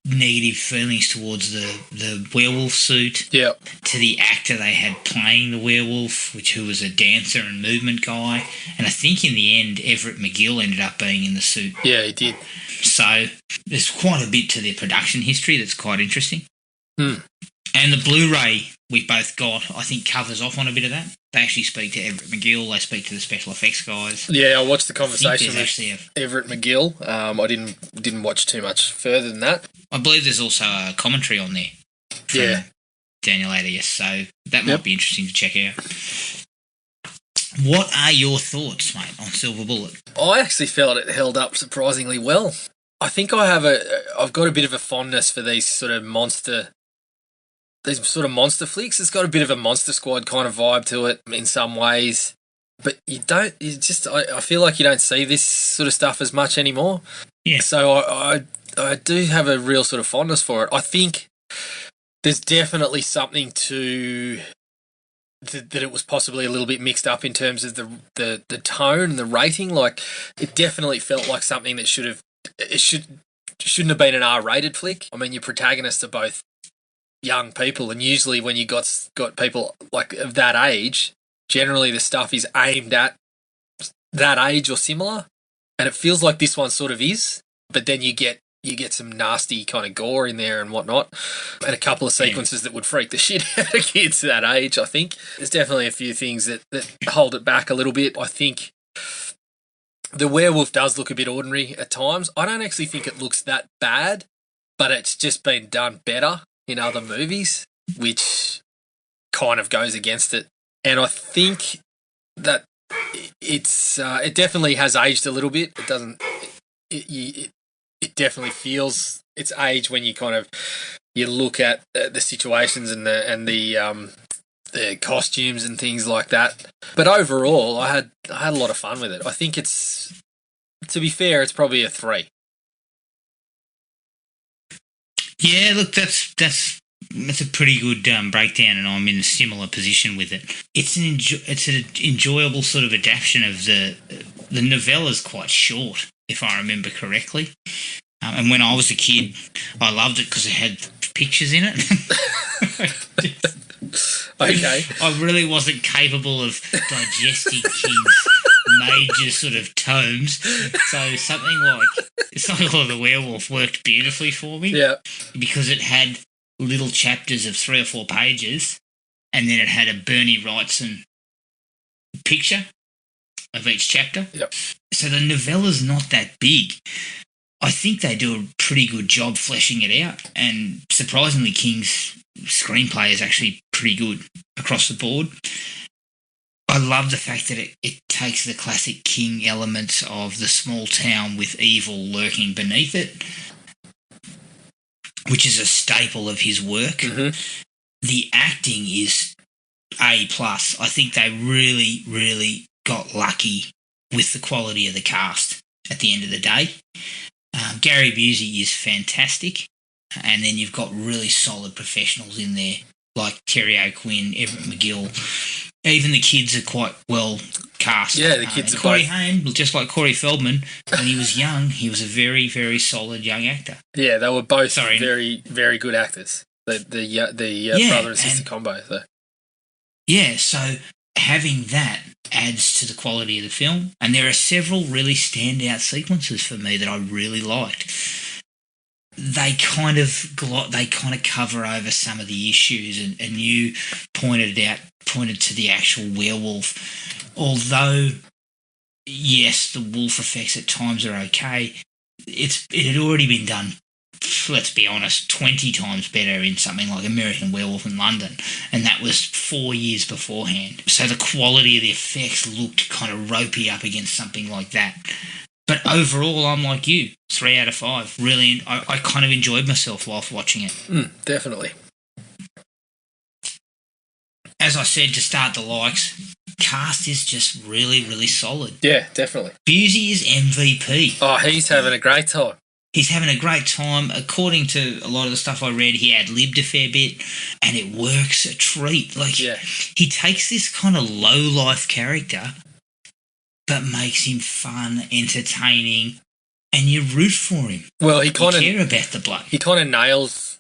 negative feelings towards the werewolf suit. Yep. To the actor they had playing the werewolf, who was a dancer and movement guy. And I think in the end, Everett McGill ended up being in the suit. Yeah, he did. So there's quite a bit to their production history that's quite interesting. Hmm. And the Blu-ray we both got, I think, covers off on a bit of that. They actually speak to Everett McGill. They speak to the special effects guys. Yeah, I watched the conversation with Everett McGill. I didn't watch too much further than that. I believe there's also a commentary on there. Yeah. Daniel Attias, so that might be interesting to check out. What are your thoughts, mate, on Silver Bullet? I actually felt it held up surprisingly well. I think I've got a bit of a fondness for these sort of monster these sort of monster flicks. It's got a bit of a Monster Squad kind of vibe to it in some ways, but I feel like you don't see this sort of stuff as much anymore. Yeah. So I do have a real sort of fondness for it. I think there's definitely something to that it was possibly a little bit mixed up in terms of the tone and the rating. Like, it definitely felt like something that shouldn't have been an R-rated flick. I mean, your protagonists are both young people, and usually when you got people like of that age, generally the stuff is aimed at that age or similar, and it feels like this one sort of is. But then you get some nasty kind of gore in there and whatnot, and a couple of sequences that would freak the shit out of kids that age. I think there's definitely a few things that hold it back a little bit. I think the werewolf does look a bit ordinary at times. I don't actually think it looks that bad, but it's just been done better in other movies, which kind of goes against it. And I think that it definitely has aged a little bit. It doesn't. It definitely feels its age when you you look at the situations and the costumes and things like that. But overall, I had a lot of fun with it. I think to be fair, it's probably a 3. Yeah, look, that's a pretty good breakdown, and I'm in a similar position with it. It's an enjoyable sort of adaptation of the novella's quite short, if I remember correctly. And when I was a kid, I loved it because it had pictures in it. Okay. I really wasn't capable of digesting King's major sort of tomes, so something like The Werewolf worked beautifully for me. Yeah. Because it had little chapters of 3 or 4 pages, and then it had a Bernie Wrightson picture of each chapter. Yep. So the novella's not that big. I think they do a pretty good job fleshing it out, and surprisingly, King's screenplay is actually pretty good across the board. I love the fact that it takes the classic King elements of the small town with evil lurking beneath it, which is a staple of his work. Mm-hmm. The acting is A+. I think they really, really got lucky with the quality of the cast at the end of the day. Gary Busey is fantastic, and then you've got really solid professionals in there like Terry O'Quinn, Everett McGill. Even the kids are quite well cast. Yeah, the kids are Corey both... Haim, just like Corey Feldman, when he was young, he was a very, very solid young actor. Yeah, they were both very, very good actors. The brother and sister combo. So. Yeah, so having that adds to the quality of the film, and there are several really standout sequences for me that I really liked. They kind of cover over some of the issues, and you pointed to the actual werewolf. Although, yes, the wolf effects at times are okay, it had already been done, let's be honest, 20 times better in something like American Werewolf in London, and that was 4 years beforehand. So the quality of the effects looked kind of ropey up against something like that. But overall, I'm like you, 3 out of 5. Really, I kind of enjoyed myself whilst watching it. Definitely. As I said to start the likes, cast is just really, really solid. Yeah, definitely. Busey is MVP. Oh, he's having a great time. He's having a great time. According to a lot of the stuff I read, he ad-libbed a fair bit, and it works a treat. Like, he takes this kind of low-life character, but makes him fun, entertaining, and you root for him. Well, you care about the bloke. He kind of nails,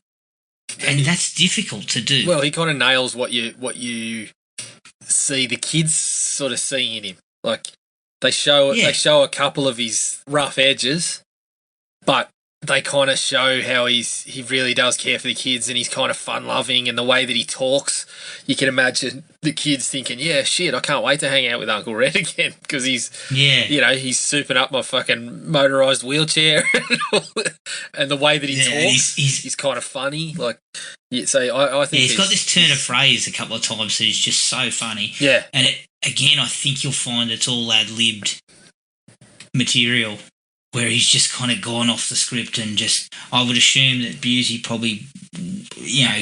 and that's difficult to do. Well, he kind of nails what you see the kids sort of seeing in him. Like, they show a couple of his rough edges, but they kind of show how he really does care for the kids, and he's kind of fun-loving, and the way that he talks, you can imagine the kids thinking, yeah, shit, I can't wait to hang out with Uncle Red again, because he's souping up my fucking motorised wheelchair, and the way that he talks, he's kind of funny. Like, so I think he's got this turn of phrase a couple of times that is just so funny. Yeah. And again, I think you'll find it's all ad-libbed material, where he's just kind of gone off the script and just, I would assume that Busey probably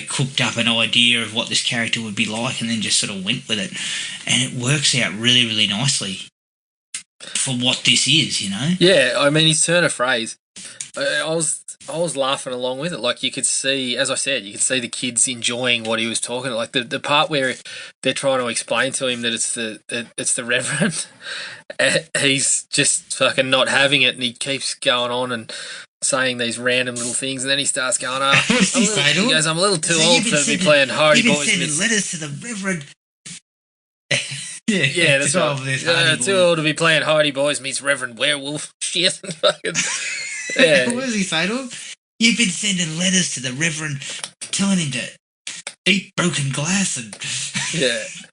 cooked up an idea of what this character would be like and then just sort of went with it. And it works out really, really nicely for what this is, Yeah, I mean, his turn of phrase, I was laughing along with it. Like, you could see, as I said, you could see the kids enjoying what he was talking. Like the part where they're trying to explain to him that it's the Reverend, he's just fucking not having it, and he keeps going on and saying these random little things, and then he starts going, he goes, I'm a little too old to be playing Hardy Boys. You've been sending letters to the Reverend. Yeah, that's right. Too old to be playing Hardy Boys meets Reverend Werewolf. Shit. Yeah. What does he say to him? You've been sending letters to the Reverend telling him to eat broken glass and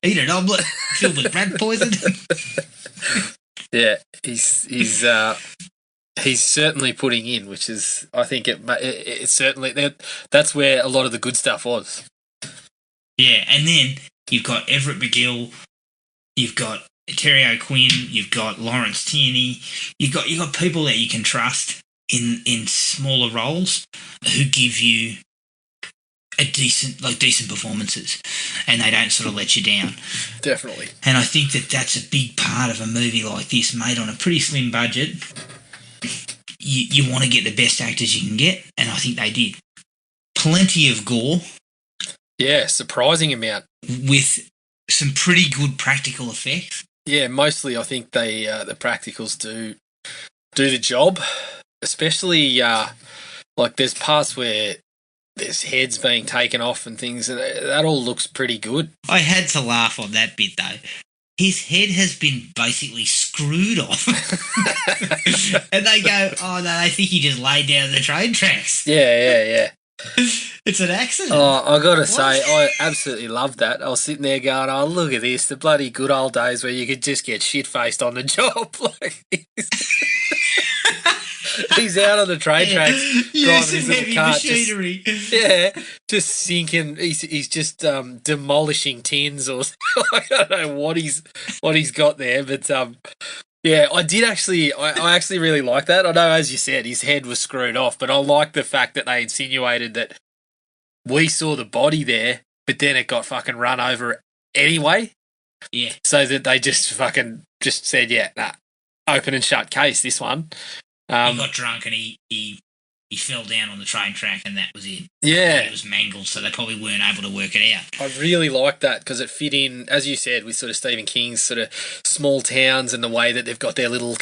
eat an omelette filled with rat poison. Yeah, he's certainly putting in, which is, I think it's certainly, that's where a lot of the good stuff was. Yeah, and then you've got Everett McGill, you've got Terry O'Quinn, you've got Lawrence Tierney, you've got people that you can trust in smaller roles who give you decent performances, and they don't sort of let you down. Definitely. And I think that's a big part of a movie like this, made on a pretty slim budget. You want to get the best actors you can get, and I think they did. Plenty of gore. Yeah, surprising amount. With some pretty good practical effects. Yeah, mostly I think the practicals do the job. Especially, like, there's parts where there's heads being taken off and things, and that all looks pretty good. I had to laugh on that bit, though. His head has been basically screwed off. And they go, oh, no, they think he just laid down the train tracks. Yeah. It's an accident. Oh, I got to say, I absolutely loved that. I was sitting there going, oh, look at this, the bloody good old days where you could just get shit-faced on the job like this. He's out on the train tracks, driving his little car, just sinking. He's just demolishing tins, or I don't know what he's got there, but yeah, I actually really like that. I know, as you said, his head was screwed off, but I like the fact that they insinuated that we saw the body there, but then it got fucking run over anyway. Yeah, so that they just said, yeah, nah, open and shut case, this one. He got drunk and he fell down on the train track, and that was it. Yeah. He was mangled, so they probably weren't able to work it out. I really like that because it fit in, as you said, with sort of Stephen King's sort of small towns and the way that they've got their little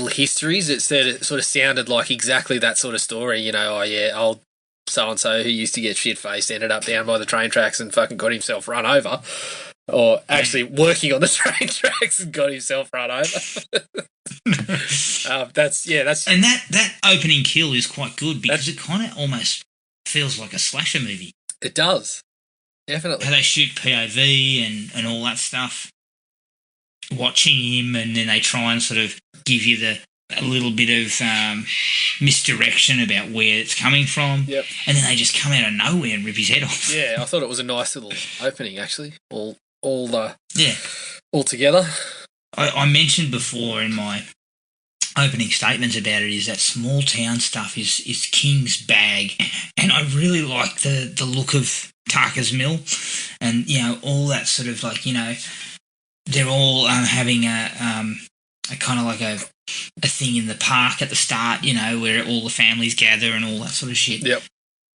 histories. It sort of sounded like exactly that sort of story, oh yeah, old so-and-so who used to get shit-faced ended up down by the train tracks and fucking got himself run over. Or actually working on the train tracks and got himself run over. That's and that opening kill is quite good because it kind of almost feels like a slasher movie. It does, definitely. How they shoot POV and all that stuff, watching him, and then they try and sort of give you a little bit of misdirection about where it's coming from. Yep. And then they just come out of nowhere and rip his head off. Yeah, I thought it was a nice little opening, actually. All together. I mentioned before in my opening statements about it is that small town stuff is King's bag, and I really like the look of Tarker's Mill, and all that sort of like they're all having a kind of like a thing in the park at the start, where all the families gather and all that sort of shit. Yep.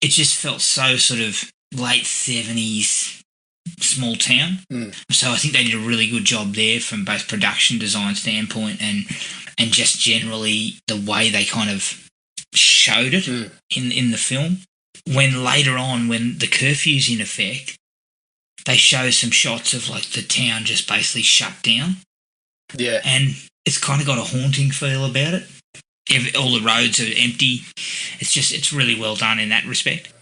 It just felt so sort of late 70s. Small town. So I think they did a really good job there from both production design standpoint and just generally the way they kind of showed it in the film. When later on, when the curfew's in effect, they show some shots of like the town just basically shut down. Yeah. And it's kind of got a haunting feel about it. All the roads are empty. It's really well done in that respect.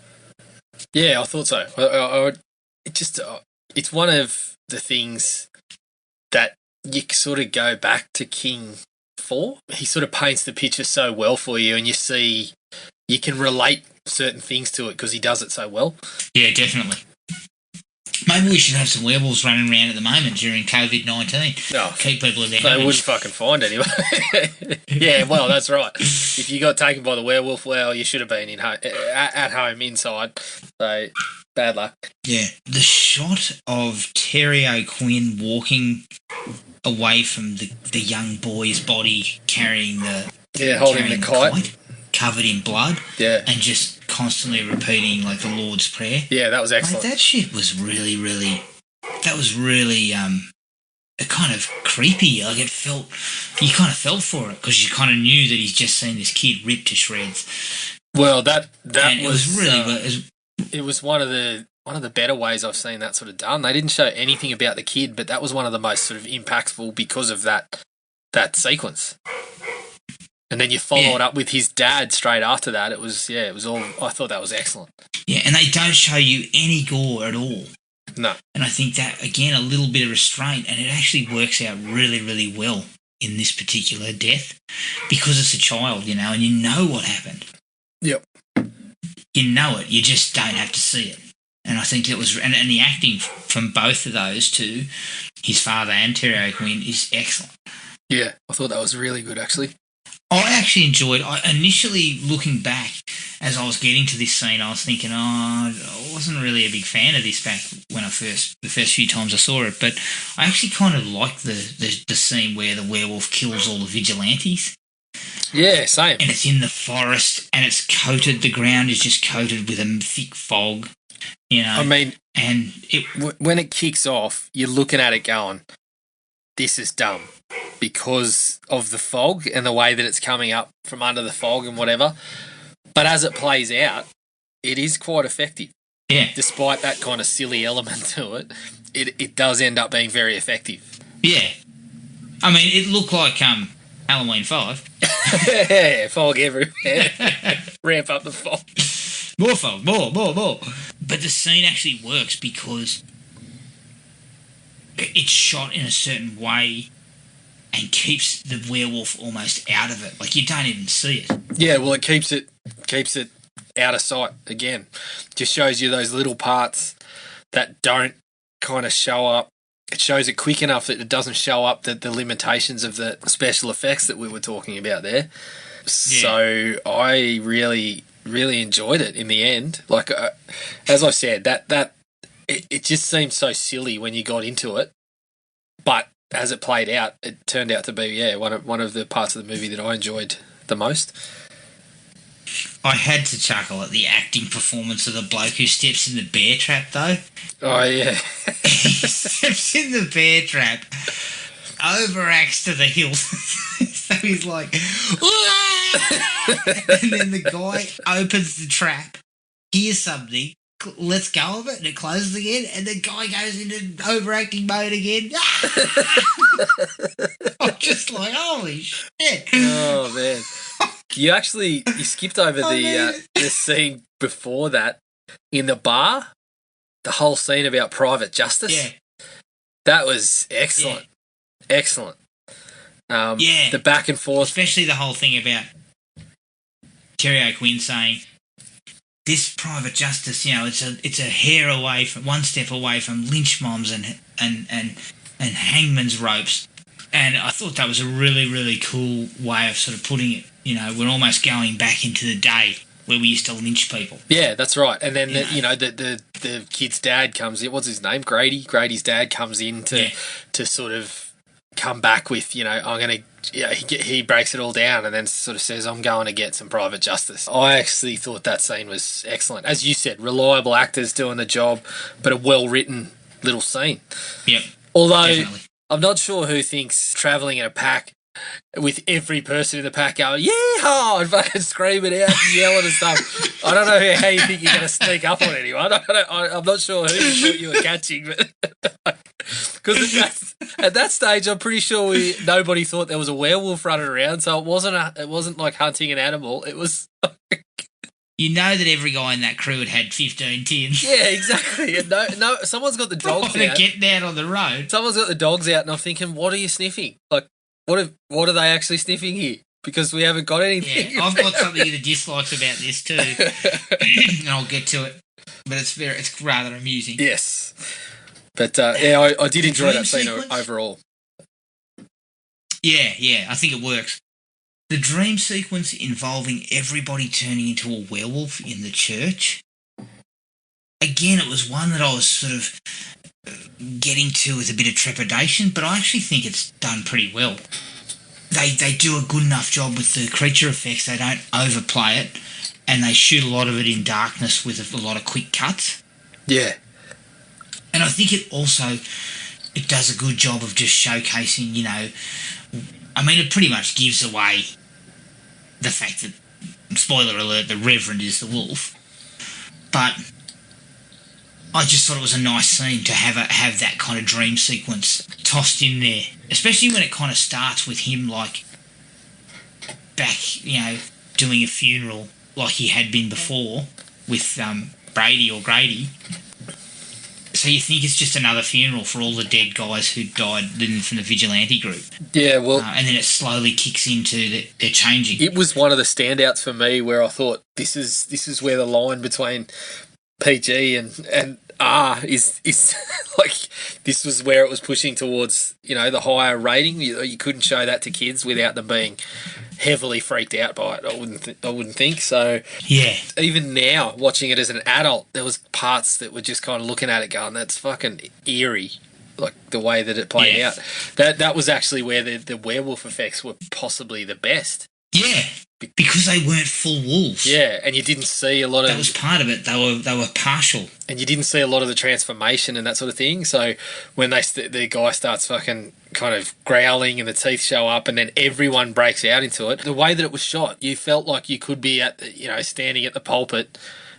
Yeah, I thought so. It's one of the things that you sort of go back to King for. He sort of paints the picture so well for you, and you can relate certain things to it because he does it so well. Yeah, definitely. Maybe we should have some werewolves running around at the moment during COVID-19. No, keep people in their they homes. wouldn't fucking find anyone. Yeah, well, that's right. If you got taken by the werewolf, well, you should have been at home inside. So, bad luck. Yeah. The shot of Terry O'Quinn walking away from the young boy's body carrying holding the kite. Covered in blood. Yeah. And just constantly repeating, like, the Lord's Prayer. Yeah, that was excellent. Mate, that shit was really, really... That was really... kind of creepy. Like, you kind of felt for it because you kind of knew that he's just seen this kid ripped to shreds. Well, that and was really... it was one of the better ways I've seen that sort of done. They didn't show anything about the kid, but that was one of the most sort of impactful because of that sequence. And then you follow it up with his dad straight after that. It was all. I thought that was excellent. Yeah, and they don't show you any gore at all. No. And I think that, again, a little bit of restraint, and it actually works out really, really well in this particular death because it's a child, and you know what happened. Yep. You know it. You just don't have to see it. And I think it was, and the acting from both of those two, his father and Terry O'Quinn, is excellent. Yeah, I thought that was really good, actually. I actually enjoyed. Initially, looking back as I was getting to this scene, I was thinking, I wasn't really a big fan of this back when the first few times I saw it. But I actually kind of liked the scene where the werewolf kills all the vigilantes. Yeah, same. And it's in the forest, and it's coated. The ground is just coated with a thick fog. I mean, and when it kicks off, you're looking at it going, this is dumb because of the fog and the way that it's coming up from under the fog and whatever. But as it plays out, it is quite effective. Yeah. Despite that kind of silly element to it, it does end up being very effective. Yeah. I mean, it looked like Halloween 5. Yeah, fog everywhere. Ramp up the fog. More fog, more. But the scene actually works because it's shot in a certain way and keeps the werewolf almost out of it. Like, you don't even see it. Yeah, well, it keeps it out of sight again. Just shows you those little parts that don't kind of show up. It shows it quick enough that it doesn't show up the limitations of the special effects that we were talking about there. Yeah. So I really, really enjoyed it in the end. Like, as I said, it just seemed so silly when you got into it, but as it played out, it turned out to be one of the parts of the movie that I enjoyed the most. I had to chuckle at the acting performance of the bloke who steps in the bear trap, though. Oh, yeah. He steps in the bear trap, overacts to the hilt. So he's like, and then the guy opens the trap, hears something, lets go of it, and it closes again, and the guy goes into overacting mode again. I'm just like, holy shit. Oh, man. You skipped over the scene before that in the bar, the whole scene about private justice. Yeah. That was excellent. Yeah. Excellent. The back and forth. Especially the whole thing about Terry O'Quinn saying, this private justice, it's a hair away from, one step away from lynch mobs and hangman's ropes. And I thought that was a really, really cool way of sort of putting it. We're almost going back into the day where we used to lynch people. Yeah, that's right. And then, the kid's dad comes in. What's his name? Grady. Grady's dad comes in to sort of come back with, I'm going to... he breaks it all down and then sort of says, I'm going to get some private justice. I actually thought that scene was excellent. As you said, reliable actors doing the job, but a well-written little scene. Yep. Although, definitely. I'm not sure who thinks travelling in a pack with every person in the pack going, yeehaw, and fucking screaming out and yelling and stuff. I don't know how you think you're going to sneak up on anyone. I'm not sure who you thought you were catching, but because at that stage, I'm pretty sure nobody thought there was a werewolf running around, so it wasn't like hunting an animal. It was. You know that every guy in that crew had 15 tins. Yeah, exactly. And no, someone's got the dogs out. Getting out on the road. Someone's got the dogs out, and I'm thinking, what are you sniffing? Like, what are they actually sniffing here? Because we haven't got anything. Yeah, I've got something that dislikes about this too, and I'll get to it. But it's rather amusing. Yes. But I did enjoy that scene overall. Yeah, I think it works. The dream sequence involving everybody turning into a werewolf in the church. Again, it was one that I was sort of getting to with a bit of trepidation, but I actually think it's done pretty well. They do a good enough job with the creature effects. They don't overplay it, and they shoot a lot of it in darkness with a lot of quick cuts. Yeah. And I think it does a good job of just showcasing, it pretty much gives away the fact that, spoiler alert, the Reverend is the wolf. But I just thought it was a nice scene to have that kind of dream sequence tossed in there, especially when it kind of starts with him like back, doing a funeral like he had been before with Brady or Grady. So you think it's just another funeral for all the dead guys who died from the vigilante group. Yeah, well... and then it slowly kicks into they're changing. It was one of the standouts for me where I thought this is where the line between PG and R is like, this was where it was pushing towards, the higher rating. You couldn't show that to kids without them being heavily freaked out by it. I wouldn't think so. Yeah. Even now, watching it as an adult, there was parts that were just kind of looking at it going, that's fucking eerie. Like the way that it played out. That was actually where the werewolf effects were possibly the best. Yeah. Because they weren't full wolves. Yeah, and you didn't see a lot of... That was part of it. They were partial. And you didn't see a lot of the transformation and that sort of thing. So when the guy starts fucking kind of growling and the teeth show up and then everyone breaks out into it, the way that it was shot, you felt like you could be at standing at the pulpit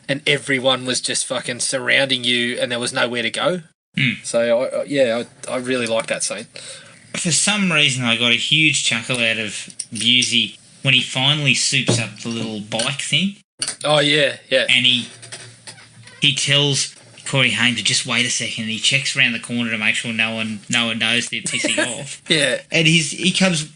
and everyone was just fucking surrounding you and there was nowhere to go. Mm. So, I really like that scene. For some reason, I got a huge chuckle out of Busey when he finally soups up the little bike thing. Oh, yeah. And he tells Corey Haim to just wait a second, and he checks around the corner to make sure no one knows they're pissing off. Yeah. And he comes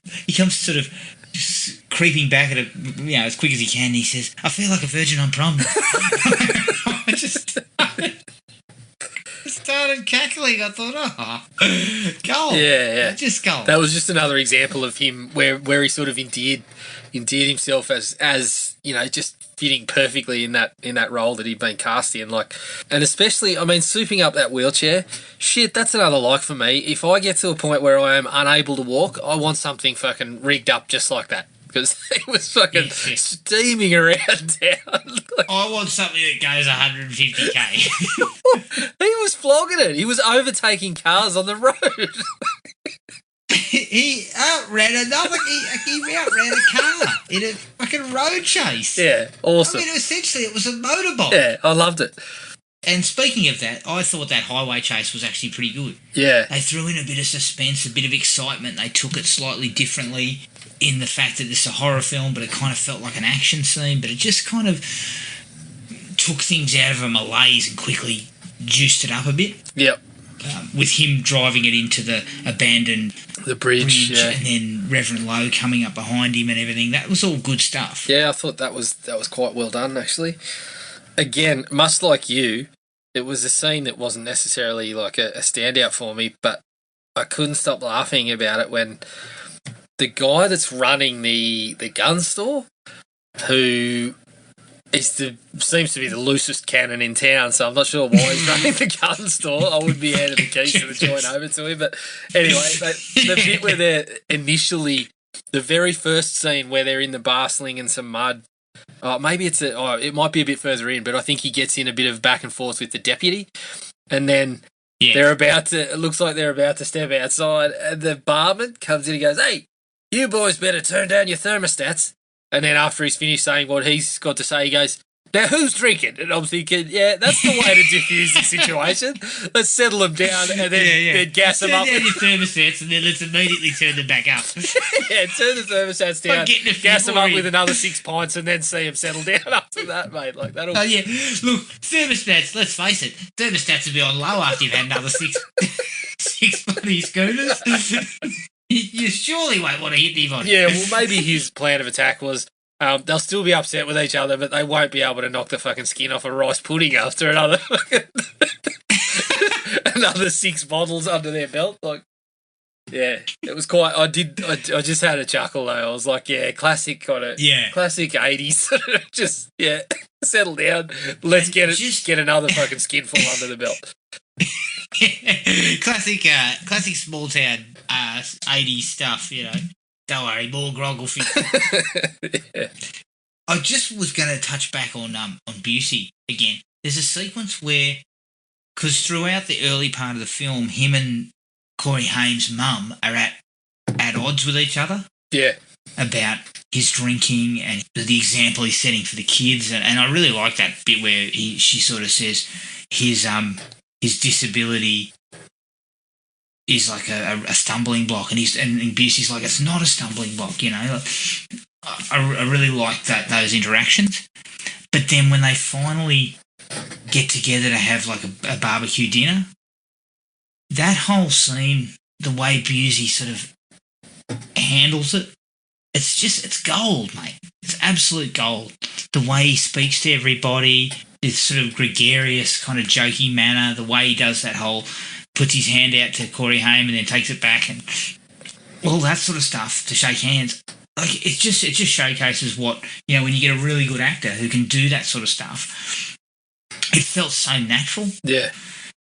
sort of just creeping back at it, as quick as he can, and he says, I feel like a virgin on prom. I just started cackling. I thought, go on. Yeah. Just go on. That was just another example of him where he sort of endeared himself as just fitting perfectly in that role that he'd been cast in. And especially, souping up that wheelchair, shit, that's another like for me. If I get to a point where I am unable to walk, I want something fucking rigged up just like that. Because he was fucking steaming around town. I want something that goes 150k. He was flogging it. He was overtaking cars on the road. He outran another. He outran a car in a fucking road chase. Yeah, awesome. Essentially, it was a motorbike. Yeah, I loved it. And speaking of that, I thought that highway chase was actually pretty good. Yeah. They threw in a bit of suspense, a bit of excitement. They took it slightly differently in the fact that it's a horror film, but it kind of felt like an action scene. But it just kind of took things out of a malaise and quickly juiced it up a bit. Yep. With him driving it into the abandoned bridge yeah. And then Reverend Lowe coming up behind him and everything. That was all good stuff. Yeah, I thought that was quite well done, actually. Again, much like you, it was a scene that wasn't necessarily like a standout for me, but I couldn't stop laughing about it when the guy that's running the gun store, who seems to be the loosest cannon in town, so I'm not sure why he's running the gun store. I wouldn't be handing the keys to the joint over to him. But anyway, the bit where they're initially, the very first scene where they're in the bar slinging some mud, it might be a bit further in, but I think he gets in a bit of back and forth with the deputy, and then it looks like they're about to step outside, and the barman comes in and goes, "Hey, you boys better turn down your thermostats." And then after he's finished saying what he's got to say, he goes, "Now who's drinking?" And I'm thinking, yeah, that's the way to diffuse the situation. Let's settle them down and then gas them up. Turn down your thermostats and then let's immediately turn them back up. Yeah, turn the thermostats down, gas them up with another 6 pints and then see them settle down after that, mate. Like that'll... Oh, yeah. Look, thermostats, let's face it, thermostats will be on low after you've had another six bloody schooners. You surely won't want to hit anybody. Yeah, well, maybe his plan of attack was they'll still be upset with each other, but they won't be able to knock the fucking skin off a rice pudding after another. And another 6 bottles under their belt. Like, yeah, it was quite. I just had a chuckle though. I was like, yeah, classic kind of, classic 80s. Just settle down. Let's get another fucking skinful under the belt. classic small town 80s stuff. You know, don't worry, more grog will fix. Yeah. I just was going to touch back on Busey again. There's a sequence where, because throughout the early part of the film, him and Corey Haim's mum are at odds with each other. Yeah. About his drinking and the example he's setting for the kids. And I really like that bit where she sort of says his disability is like a stumbling block. And Busey's like, it's not a stumbling block, you know. I really like those interactions. But then when they finally get together to have like a barbecue dinner, that whole scene, the way Busey sort of handles it, it's gold, mate. It's absolute gold. The way he speaks to everybody, this sort of gregarious kind of jokey manner, the way he does that whole, puts his hand out to Corey Haim and then takes it back and all that sort of stuff to shake hands. Like, it just showcases what, you know, when you get a really good actor who can do that sort of stuff. It felt so natural. Yeah.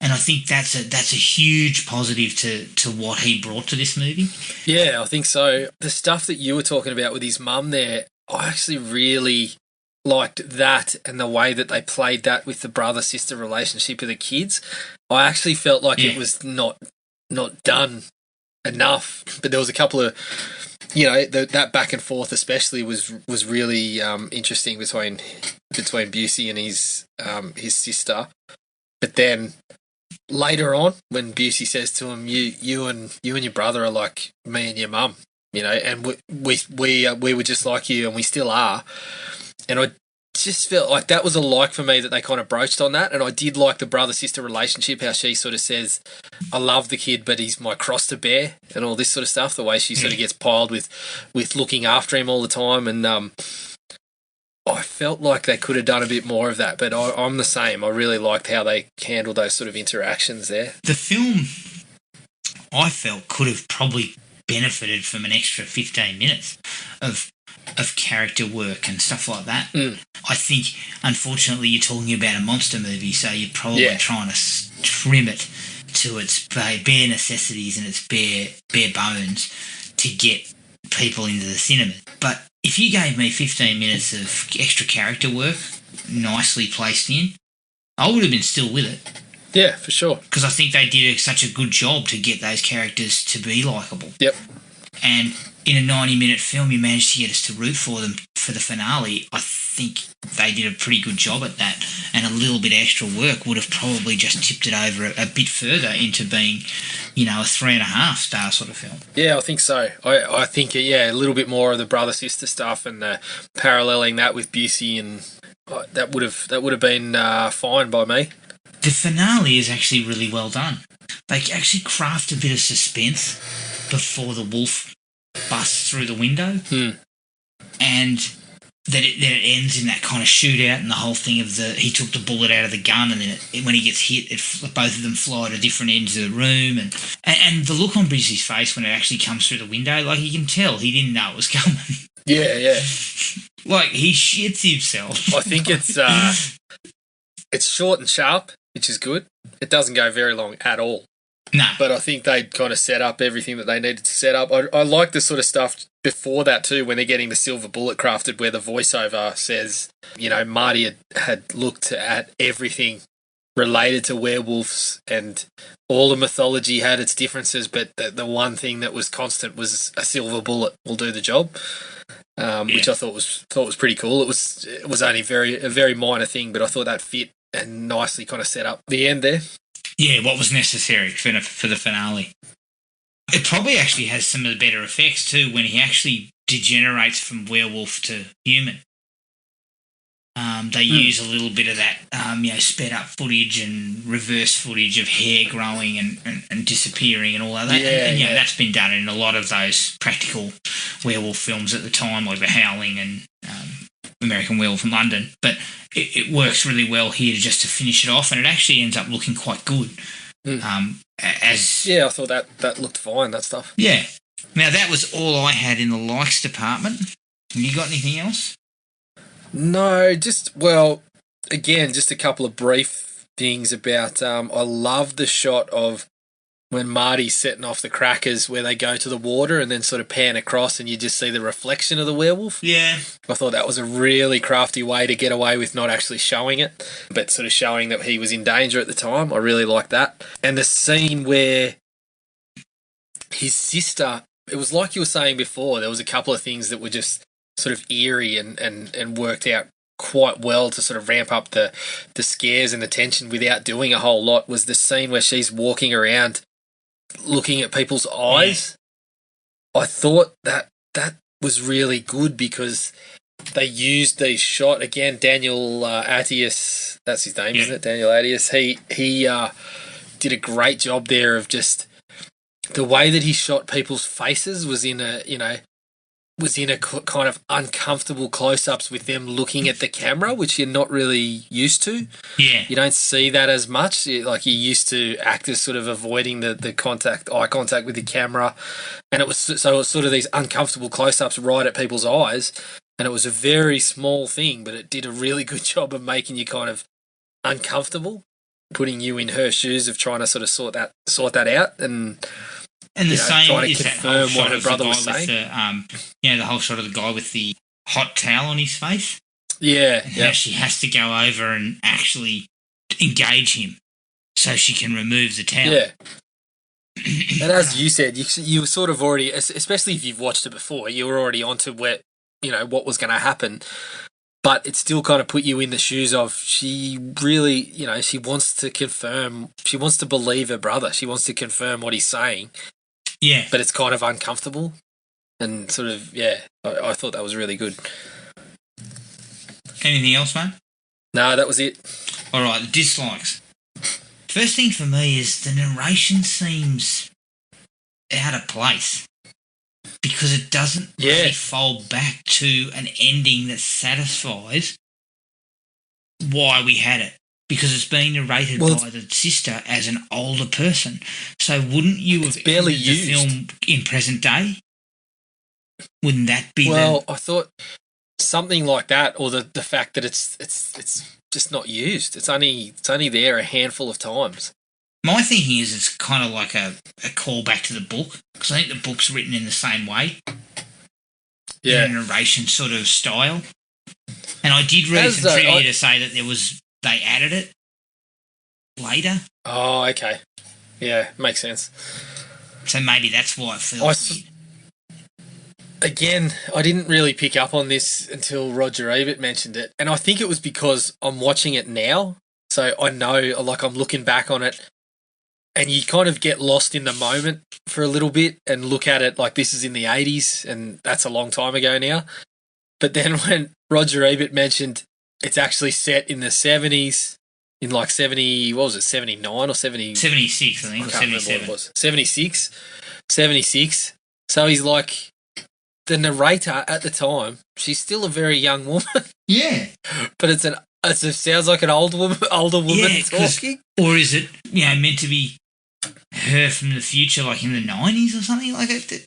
And I think that's a huge positive to what he brought to this movie. Yeah, I think so. The stuff that you were talking about with his mum there, I actually really liked that and the way that they played that with the brother-sister relationship with the kids. I actually felt like it was not done enough. But there was a couple of, you know, that back and forth especially was really interesting between Busey and his sister. But then later on, when Busey says to him, "You and your brother are like me and your mum," you know, and we were just like you, and we still are. And I just felt like that was a like for me that they kind of broached on that, and I did like the brother-sister relationship, how she sort of says, "I love the kid, but he's my cross to bear," and all this sort of stuff. The way she sort of gets piled with looking after him all the time, and I felt like they could have done a bit more of that, but I'm the same. I really liked how they handled those sort of interactions there. The film, I felt, could have probably benefited from an extra 15 minutes of character work and stuff like that. I think, unfortunately, you're talking about a monster movie, so you're probably trying to trim it to its bare necessities and its bare bones to get people into the cinema. But if you gave me 15 minutes of extra character work, nicely placed in, I would have been still with it. Yeah, for sure. Because I think they did such a good job to get those characters to be likeable. Yep. And in a 90-minute film, you managed to get us to root for them for the finale. I think they did a pretty good job at that. And a little bit extra work would have probably just tipped it over a bit further into being, you know, a 3.5 star sort of film. Yeah, I think so. I think, a little bit more of the brother-sister stuff and paralleling that with Busey, and that would have been fine by me. The finale is actually really well done. They actually craft a bit of suspense before the wolf busts through the window, and then it ends in that kind of shootout and the whole thing of he took the bullet out of the gun, and then when he gets hit, both of them fly to different ends of the room, and the look on Busey's face when it actually comes through the window, like you can tell he didn't know it was coming. Yeah. Like he shits himself. I think it's short and sharp, which is good. It doesn't go very long at all. No. But I think they kind of set up everything that they needed to set up. I like the sort of stuff before that too, when they're getting the silver bullet crafted, where the voiceover says, you know, Marty had looked at everything related to werewolves, and all the mythology had its differences, but the one thing that was constant was a silver bullet will do the job. Which I thought was pretty cool. It was only a very minor thing, but I thought that fit and nicely kind of set up the end there. Yeah, what was necessary for the finale. It probably actually has some of the better effects too when he actually degenerates from werewolf to human. They use a little bit of that, sped up footage and reverse footage of hair growing and disappearing and all of that. Yeah, that's been done in a lot of those practical werewolf films at the time, like The Howling and American Werewolf in London. But it works really well here just to finish it off, and it actually ends up looking quite good I thought that looked fine, that stuff. Yeah. Now, that was all I had in the likes department. Have you got anything else? No, just a couple of brief things about. I love the shot of when Marty's setting off the crackers, where they go to the water and then sort of pan across, and you just see the reflection of the werewolf. Yeah, I thought that was a really crafty way to get away with not actually showing it, but sort of showing that he was in danger at the time. I really liked that. And the scene where his sister, it was like you were saying before, there was a couple of things that were just sort of eerie and worked out quite well to sort of ramp up the scares and the tension without doing a whole lot, was the scene where she's walking around looking at people's eyes. Yeah. I thought that was really good because they used the shot again. Daniel Attias, that's his name, isn't it? Daniel Attias. He did a great job there of just the way that he shot people's faces was in a kind of uncomfortable close-ups with them looking at the camera, which you're not really used to. Yeah. You don't see that as much. Like, you're used to actors sort of avoiding the eye contact with the camera. And it was sort of these uncomfortable close-ups right at people's eyes. And it was a very small thing, but it did a really good job of making you kind of uncomfortable, putting you in her shoes of trying to sort of sort that out. And the same is that whole shot what her of the brother guy was with saying. The whole shot of the guy with the hot towel on his face. Yeah. And how she has to go over and actually engage him so she can remove the towel. Yeah. And as you said, you were sort of already, especially if you've watched it before, you were already onto what was going to happen. But it still kind of put you in the shoes of, she really, she wants to confirm, she wants to believe her brother. She wants to confirm what he's saying. Yeah. But it's kind of uncomfortable. And sort of, I thought that was really good. Anything else, mate? No, that was it. All right, the dislikes. First thing for me is the narration seems out of place because it doesn't really fold back to an ending that satisfies why we had it. Because it's being narrated by the sister as an older person. So wouldn't you have barely ended used the film in present day? Wouldn't that be I thought something like that, or the fact that it's just not used. It's only there a handful of times. My thinking is it's kind of like a callback to the book, because I think the book's written in the same way. Yeah. In a narration sort of style. And I did read some trivia to say that they added it later. Oh, okay. Yeah, makes sense. So maybe that's why it feels weird. Again, I didn't really pick up on this until Roger Ebert mentioned it. And I think it was because I'm watching it now. So I know, like, I'm looking back on it and you kind of get lost in the moment for a little bit and look at it like this is in the 80s and that's a long time ago now. But then when Roger Ebert mentioned it's actually set in the 70s, in like 79 or 70? 76, I think, I or can't remember 77. what it was. 76. So he's like, the narrator at the time, she's still a very young woman. Yeah. But it sounds like an older woman talking. Or is it, meant to be her from the future, like in the 90s or something like it?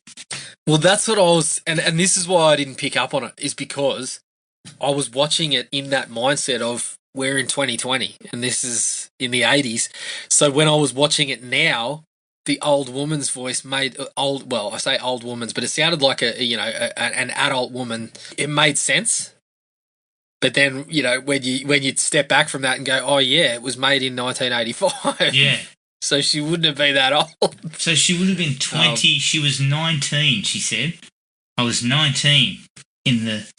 Well, that's what I was, and this is why I didn't pick up on it, is because I was watching it in that mindset of we're in 2020 and this is in the 80s. So when I was watching it now, the old woman's voice I say old woman's, but it sounded like an adult woman. It made sense. But then, when you step back from that and go, oh yeah, it was made in 1985. Yeah. So she wouldn't have been that old. So she would have been 20. She was 19, she said. I was 19 in that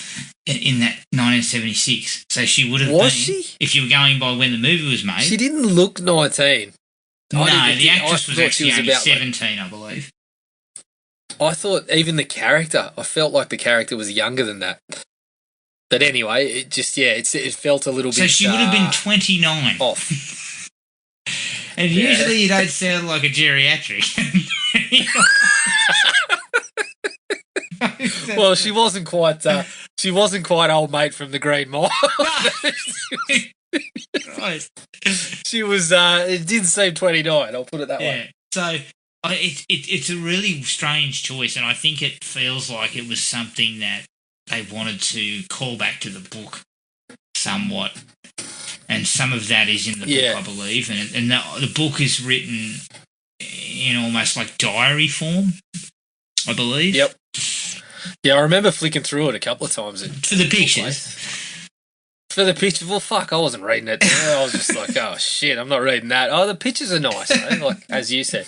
1976. So she would have been. Was she? If you were going by when the movie was made. She didn't look 19. No, the actress was actually only about 17, I believe. I thought even the character, I felt like the character was younger than that. But anyway, it just, it felt a little bit... So she would have been 29. Off. And usually you don't sound like a geriatric. Well, she wasn't quite old mate from the Green Mile. I close. She was. It did seem 29. I'll put it that way. So it's a really strange choice, and I think it feels like it was something that they wanted to call back to the book somewhat, and some of that is in the book, I believe, and the book is written in almost like diary form, I believe. Yep. Yeah, I remember flicking through it a couple of times. For the pictures. For the picture, well, fuck, I wasn't reading it. I was just like, oh shit, I'm not reading that. Oh, the pictures are nice, though, like as you said.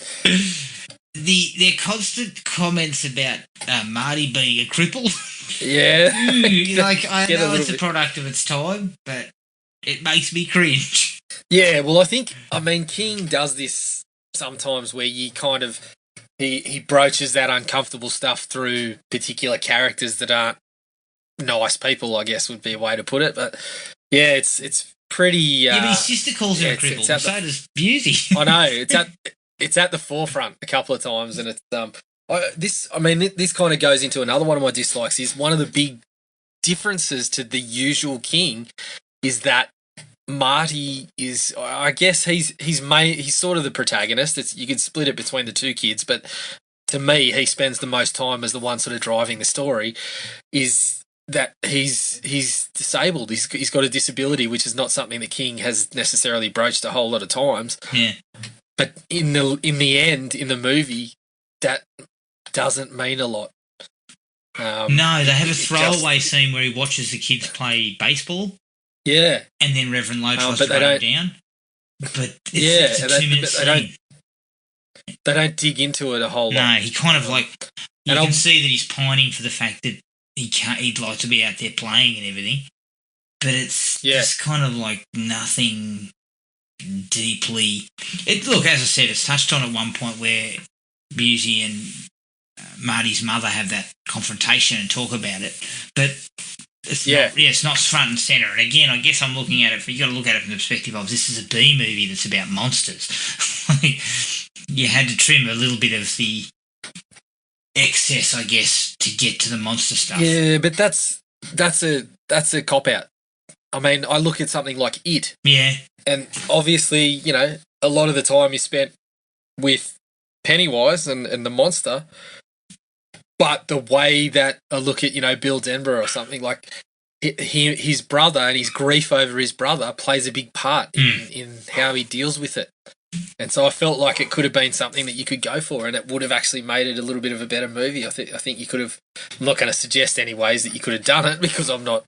Their constant comments about Marty being a cripple. Yeah, like I know it's a product of its time, but it makes me cringe. Yeah, well, I mean, King does this sometimes where you kind of he broaches that uncomfortable stuff through particular characters that aren't nice people, I guess would be a way to put it. But yeah, it's pretty. Yeah, but his sister calls him a cripple. So does Busey. I know it's at the forefront a couple of times, and it's this kind of goes into another one of my dislikes. Is one of the big differences to the usual King is that Marty is, I guess he's sort of the protagonist. You could split it between the two kids, but to me, he spends the most time as the one sort of driving the story. Is that he's disabled. He's got a disability, which is not something that King has necessarily broached a whole lot of times. Yeah. But in the end, in the movie, that doesn't mean a lot. No, they have a throwaway scene where he watches the kids play baseball. Yeah. And then Reverend Lowe tries to run him down. But it's a 2-minute scene. They don't dig into it a whole lot. No, he kind of like... You can see that he's pining for the fact that he'd like to be out there playing and everything. But it's kind of like nothing deeply... Look, as I said, it's touched on at one point where Busey and Marty's mother have that confrontation and talk about it. But... It's not front and centre. And again, I guess I'm looking at it. You got to look at it from the perspective of this is a B movie that's about monsters. You had to trim a little bit of the excess, I guess, to get to the monster stuff. Yeah, but that's a cop out. I mean, I look at something like It. Yeah, and obviously, a lot of the time is spent with Pennywise and the monster. But the way that I look at, Bill Denver or something, like his brother and his grief over his brother plays a big part in how he deals with it. And so I felt like it could have been something that you could go for, and it would have actually made it a little bit of a better movie. I think you could have. I'm not going to suggest any ways that you could have done it because I'm not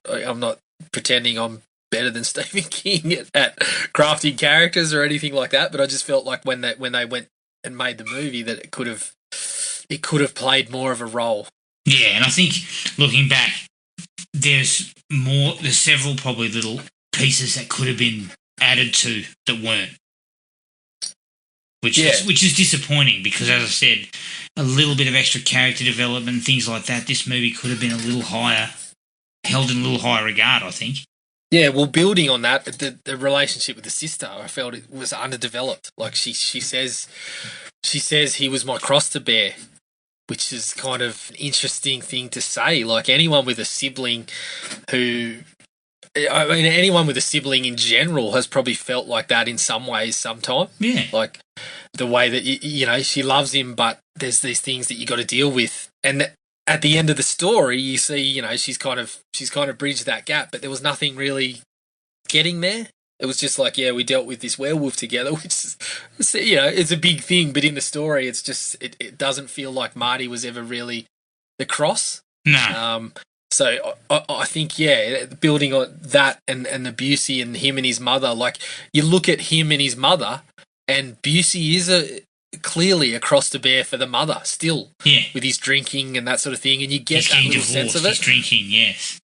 pretending I'm better than Stephen King at crafting characters or anything like that. But I just felt like when they went and made the movie that it could have played more of a role. Yeah, and I think looking back, there's several probably little pieces that could have been added to that weren't. Which is disappointing because, as I said, a little bit of extra character development, things like that, this movie could have been held in a little higher regard, I think. Yeah, well, building on that, the relationship with the sister, I felt it was underdeveloped. Like she says he was my cross to bear, which is kind of an interesting thing to say. Like anyone with a sibling anyone with a sibling in general has probably felt like that in some ways sometime. Yeah. Like the way that, she loves him, but there's these things that you got to deal with. And at the end of the story, you see, she's kind of bridged that gap, but there was nothing really getting there. It was just like, we dealt with this werewolf together, which is, it's a big thing, but in the story, it's just, it doesn't feel like Marty was ever really the cross. No. So I think, building on that and the Busey and him and his mother, like you look at him and his mother, and Busey is clearly a cross to bear for the mother still. Yeah. With his drinking and that sort of thing, and you get that little sense of it. He's drinking, yes.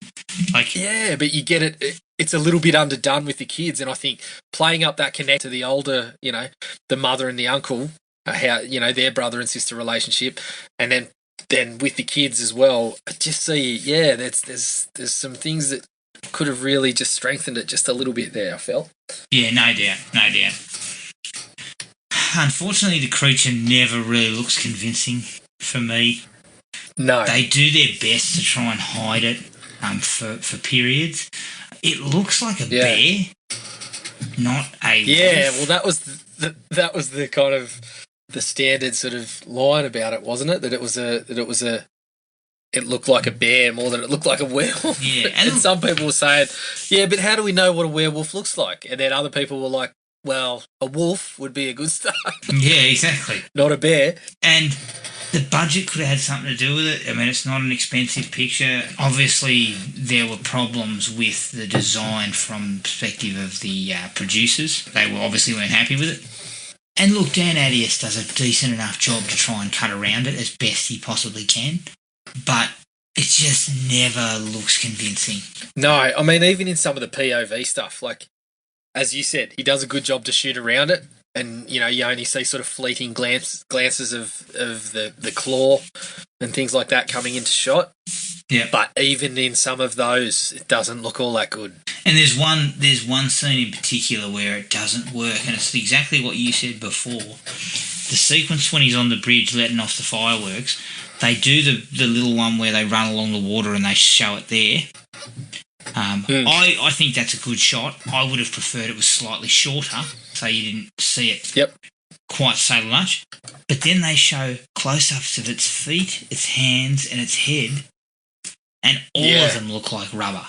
Yeah, but you get it. It's a little bit underdone with the kids, and I think playing up that connect to the older, the mother and the uncle, how their brother and sister relationship, and then with the kids as well. I just see, there's some things that could have really just strengthened it just a little bit there, I felt. Yeah, no doubt. Unfortunately, the creature never really looks convincing for me. No. They do their best to try and hide it for periods. It looks like a bear. not a Yeah, wolf. well, that was the kind of the standard sort of line about it, wasn't it? That it looked like a bear more than it looked like a werewolf. Yeah, and some people were saying, yeah, but how do we know what a werewolf looks like? And then other people were like, well, a wolf would be a good start. Yeah, exactly. Not a bear. And the budget could have had something to do with it. I mean, it's not an expensive picture. Obviously, there were problems with the design from the perspective of the producers. They weren't happy with it. And look, Dan Adius does a decent enough job to try and cut around it as best he possibly can. But it just never looks convincing. No, I mean, even in some of the POV stuff, like, as you said, he does a good job to shoot around it. And, you know, you only see sort of fleeting glances of the claw and things like that coming into shot. Yeah. But even in some of those, it doesn't look all that good. And there's one scene in particular where it doesn't work, and it's exactly what you said before. The sequence when he's on the bridge letting off the fireworks, they do the little one where they run along the water and they show it there. I think that's a good shot. I would have preferred it was slightly shorter, so you didn't see it quite so much. But then they show close-ups of its feet, its hands, and its head, and all of them look like rubber.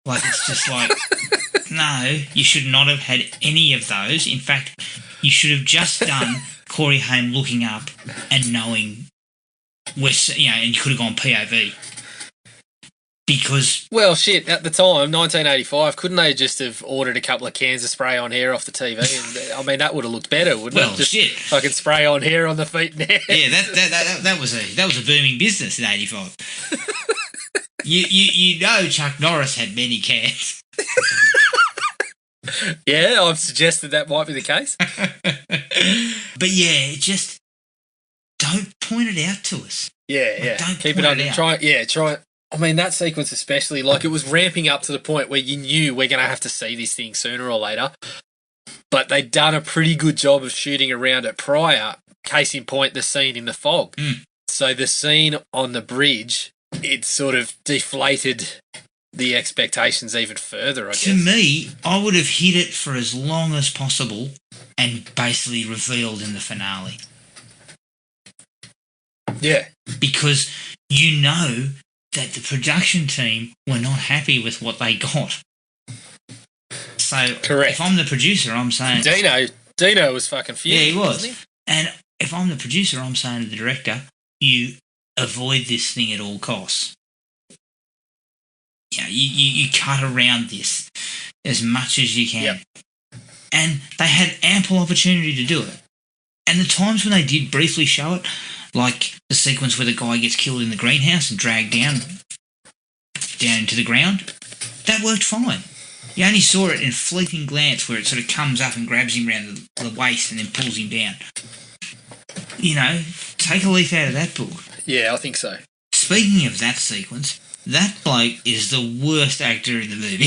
Like, it's just like, no, you should not have had any of those. In fact, you should have just done Corey Haim looking up and knowing, and you could have gone POV. Because... Well, shit, at the time, 1985, couldn't they just have ordered a couple of cans of spray on hair off the TV? And, I mean, that would have looked better, wouldn't it? Just shit. fucking spray on hair on the feet and hair. Yeah, that was a booming business in 85. You know Chuck Norris had many cans. Yeah, I've suggested that might be the case. But yeah, just don't point it out to us. Yeah. Don't keep point it it under. out. Try it. I mean, that sequence especially, like, it was ramping up to the point where you knew we're going to have to see this thing sooner or later. But they'd done a pretty good job of shooting around it prior. Case in point, the scene in the fog. So the scene on the bridge, it sort of deflated the expectations even further, I guess. To me, I would have hid it for as long as possible and basically revealed in the finale. Yeah. Because you know that the production team were not happy with what they got. So, correct. If I'm the producer, I'm saying... Dino was fucking furious. Yeah, he was. Wasn't he? And if I'm the producer, I'm saying to the director, you avoid this thing at all costs. You cut around this as much as you can. Yep. And they had ample opportunity to do it. And the times when they did briefly show it, like the sequence where the guy gets killed in the greenhouse and dragged down into the ground, that worked fine. You only saw it in a fleeting glance where it sort of comes up and grabs him around the waist and then pulls him down. You know, take a leaf out of that book. Yeah, I think so. Speaking of that sequence, that bloke is the worst actor in the movie.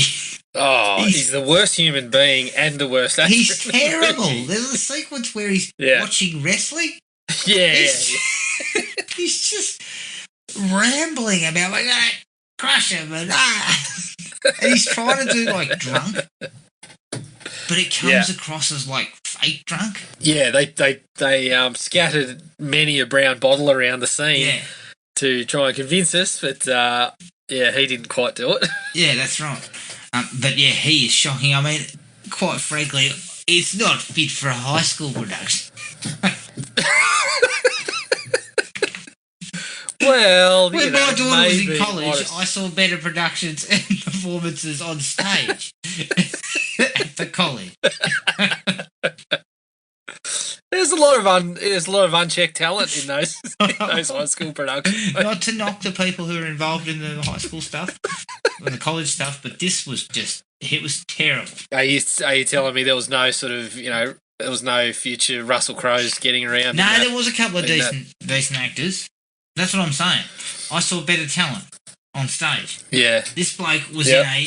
Oh, he's the worst human being and the worst actor. He's terrible. There's a sequence where he's watching wrestling. Yeah. He's just rambling about, like, crush him and and he's trying to do, like, drunk. But it comes across as, like, fake drunk. Yeah, they scattered many a brown bottle around the scene to try and convince us, but, he didn't quite do it. Yeah, that's right. But, yeah, he is shocking. I mean, quite frankly, it's not fit for a high school production. Well, when my daughter was in college, I saw better productions and performances on stage at the college. There's a lot of unchecked talent in those high school productions. Not to knock the people who are involved in the high school stuff and the college stuff, but this was it was terrible. Are you telling me there was no sort of, there was no future Russell Crowe's getting around? No, there was a couple of decent actors. That's what I'm saying. I saw better talent on stage. Yeah. This bloke was in a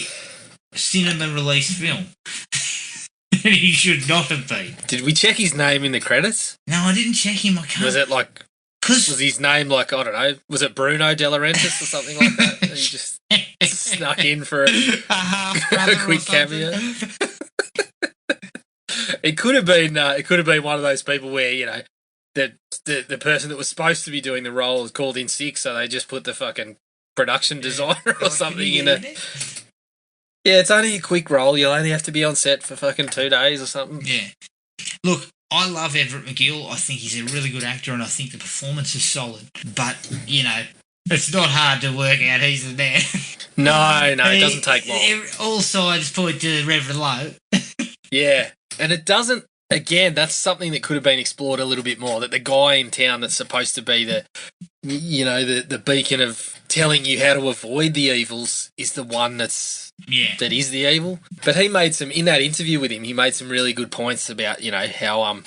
cinema-released film. And he should not have been. Did we check his name in the credits? No, I didn't check him. I can't. Was it like... Was his name like, I don't know, was it Bruno De Laurentiis or something like that? He just snuck in for a quick cameo. It could have been one of those people where, you know, the person that was supposed to be doing the role was called in sick, so they just put the fucking production designer or something in it. Yeah, it's only a quick role. You'll only have to be on set for fucking 2 days or something. Yeah. Look, I love Everett McGill. I think he's a really good actor, and I think the performance is solid. But, you know, it's not hard to work out he's the man. No, it doesn't take long. All signs point to Reverend Lowe. Yeah, and it doesn't. Again, that's something that could have been explored a little bit more. That the guy in town that's supposed to be the beacon of telling you how to avoid the evils is the one that is the evil. But he made in that interview with him, he made some really good points about, you know, how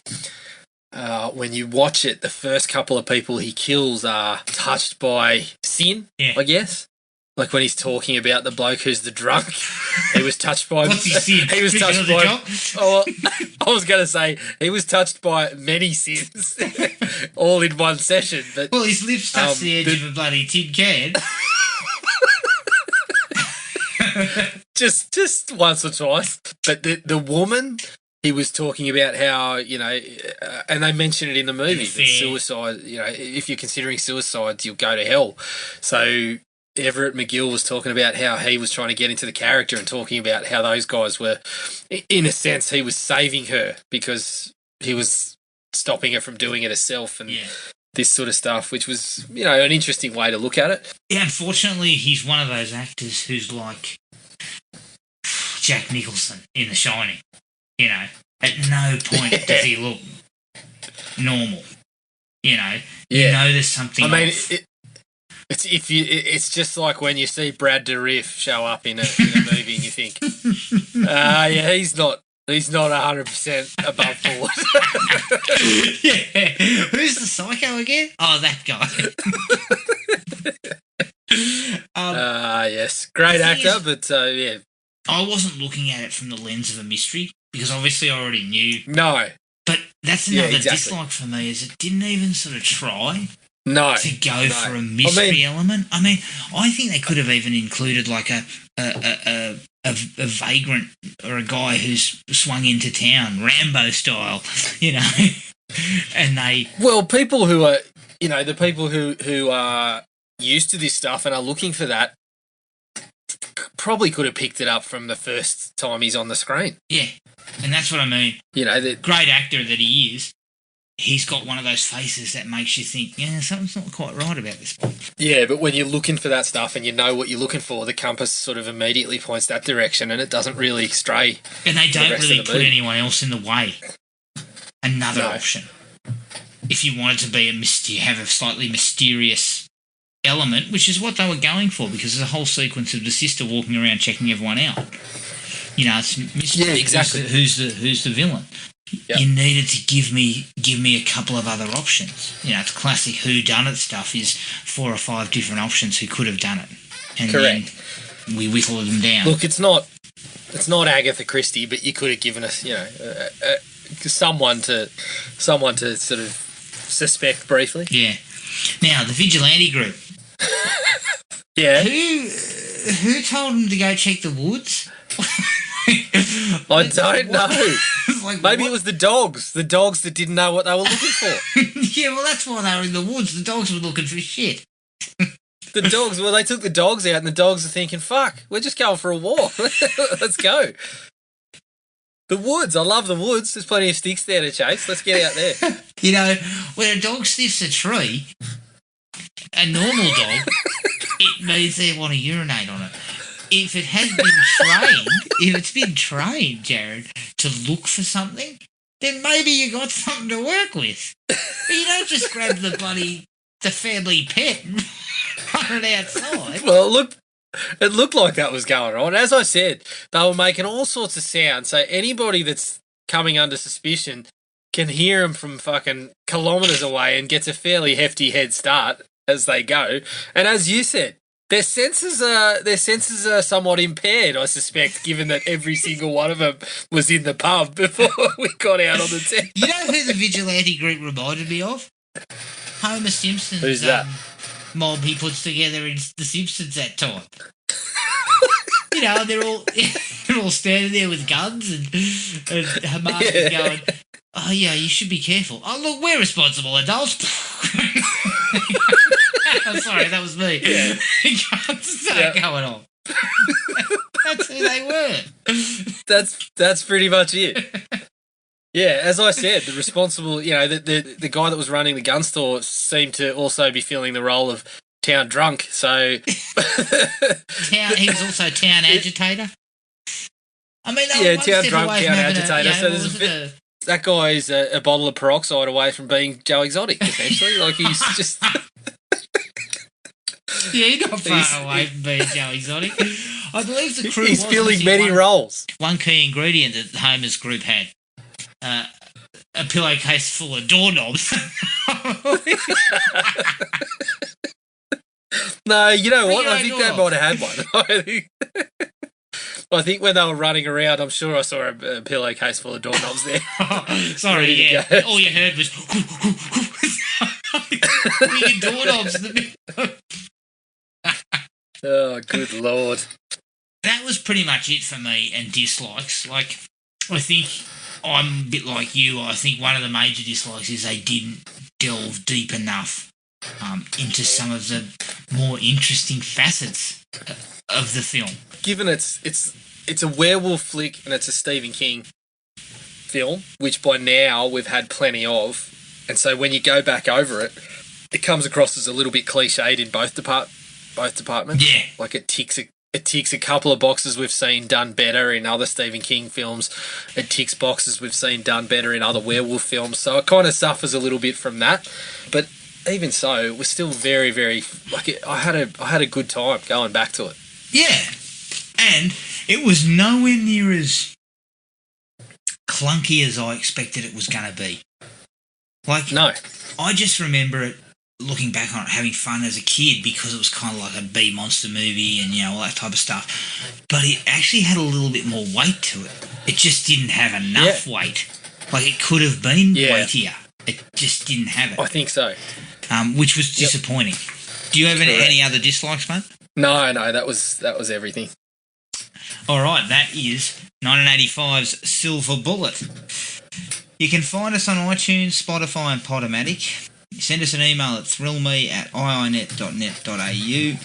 when you watch it, the first couple of people he kills are touched by sin, I guess. Like when he's talking about the bloke who's the drunk, he was touched by. What's he sin? He was touched by. Oh, I was going to say he was touched by many sins, all in one session. But well, his lips touched the edge of a bloody tin can. just once or twice. But the woman, he was talking about how, you know, and they mention it in the movie that suicide. You know, if you're considering suicide, you'll go to hell. So Everett McGill was talking about how he was trying to get into the character and talking about how those guys were, in a sense, he was saving her because he was stopping her from doing it herself and this sort of stuff, which was, you know, an interesting way to look at it. Yeah, unfortunately, he's one of those actors who's like Jack Nicholson in The Shining. You know, at no point does he look normal. You know, you know there's something off. It's just like when you see Brad Dourif show up in a movie and you think, he's not 100% above board. Yeah, who's the psycho again? Oh, that guy. Yes, great actor, but yeah. I wasn't looking at it from the lens of a mystery because obviously I already knew. No, but that's another dislike for me is it didn't even sort of try. To go for a mystery element. I mean, I think they could have even included like a vagrant or a guy who's swung into town, Rambo style, you know. And people who are, you know, the people who are used to this stuff and are looking for that probably could have picked it up from the first time he's on the screen. Yeah, and that's what I mean. You know, the great actor that he is. He's got one of those faces that makes you think, something's not quite right about this. Yeah, but when you're looking for that stuff and you know what you're looking for, the compass sort of immediately points that direction and it doesn't really stray. And they don't really put anyone else in the way. Another option. If you wanted to be have a slightly mysterious element, which is what they were going for, because there's a whole sequence of the sister walking around checking everyone out. You know, it's mystery. Yeah, exactly. Who's the villain? Yep. You needed to give me a couple of other options. You know, it's classic whodunit stuff is 4 or 5 different options who could have done it. And correct. Then we whittled them down. Look, it's not Agatha Christie, but you could have given us, you know, someone to sort of suspect briefly. Yeah. Now, the vigilante group. Yeah. Who told them to go check the woods? I don't know. Like, maybe it was the dogs that didn't know what they were looking for. Yeah, well, that's why they were in the woods. The dogs were looking for shit. The dogs, they took the dogs out and the dogs are thinking, fuck, we're just going for a walk. Let's go. The woods, I love the woods. There's plenty of sticks there to chase. Let's get out there. You know, when a dog sniffs a tree, a normal dog, it means they want to urinate on it. If it has been trained, Jared, to look for something, then maybe you got something to work with. But you don't just grab the family pet and run it outside. Well, it looked like that was going on. As I said, they were making all sorts of sounds, so anybody that's coming under suspicion can hear them from fucking kilometres away and gets a fairly hefty head start as they go. And as you said, their senses are somewhat impaired, I suspect, given that every single one of them was in the pub before we got out on the deck. You know who the vigilante group reminded me of? Homer Simpson's Who's that? Mob he puts together in The Simpsons that time. You know, they're all... They're all standing there with guns, and Hamas is going, "Oh yeah, you should be careful. Oh look, we're responsible adults." Sorry, that was me. Yeah. Guns going on. That's who they were. That's pretty much it. Yeah, as I said, the responsible, the guy that was running the gun store seemed to also be feeling the role of town drunk. So he was also town agitator. I mean, town drunk, town agitator. That guy is a bottle of peroxide away from being Joe Exotic, essentially. Like he's just. Yeah, he's not far away from being Joe Exotic. I believe the crew. He's filling many roles. One key ingredient that Homer's group had: a pillowcase full of doorknobs. No, you know what? I think they might have had one. I think when they were running around, I'm sure I saw a pillowcase full of doorknobs there. Sorry, yeah. All you heard was doorknobs. Oh, good Lord. That was pretty much it for me and dislikes. Like, I think I'm a bit like you. I think one of the major dislikes is they didn't delve deep enough into some of the more interesting facets of the film. Given it's a werewolf flick and it's a Stephen King film, which by now we've had plenty of, and so when you go back over it, it comes across as a little bit cliched in both departments. Yeah, like it ticks a couple of boxes we've seen done better in other Stephen King films. It ticks boxes we've seen done better in other werewolf films. So it kind of suffers a little bit from that, but even so, it was still very, very I had a good time going back to it. Yeah, and it was nowhere near as clunky as I expected it was going to be. Like, no, I just remember it, looking back on it, having fun as a kid because it was kind of like a B monster movie and all that type of stuff. But it actually had a little bit more weight to it. It just didn't have enough weight. Like, it could have been weightier. It just didn't have it. I think so. Which was disappointing. Do you have any other dislikes, mate? No, that was everything. All right, that is 1985's Silver Bullet. You can find us on iTunes, Spotify and Podomatic. Send us an email at thrillme@iinet.net.au.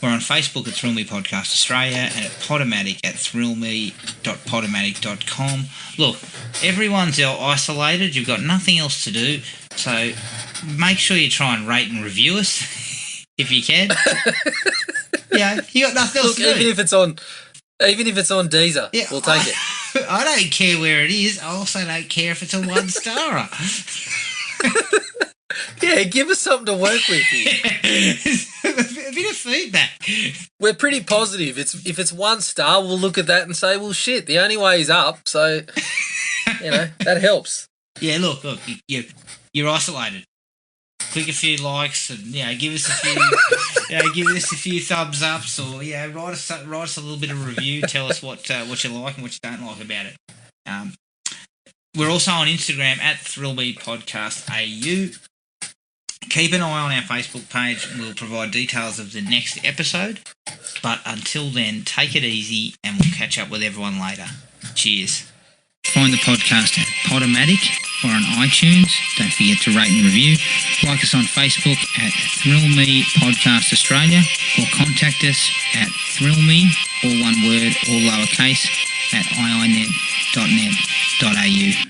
We're on Facebook at Thrill Me Podcast Australia and at Podomatic at thrillme.podomatic.com. Look, everyone's isolated. You've got nothing else to do. So make sure you try and rate and review us if you can. You got nothing else to do. Even if it's on Deezer, we'll take it. I don't care where it is. I also don't care if it's a one-starer. Yeah, give us something to work with here. A bit of feedback. We're pretty positive. If it's 1 star, we'll look at that and say, well, shit, the only way is up. So, that helps. Yeah, look, you're isolated. Click a few likes and give us a few thumbs ups, or write us a little bit of review. Tell us what you like and what you don't like about it. We're also on Instagram at ThrillMePodcastAU. Keep an eye on our Facebook page. We'll provide details of the next episode. But until then, take it easy and we'll catch up with everyone later. Cheers. Find the podcast at Podomatic or on iTunes. Don't forget to rate and review. Like us on Facebook at Thrill Me Podcast Australia, or contact us at thrillme, all one word, all lowercase, at iinet.net.au.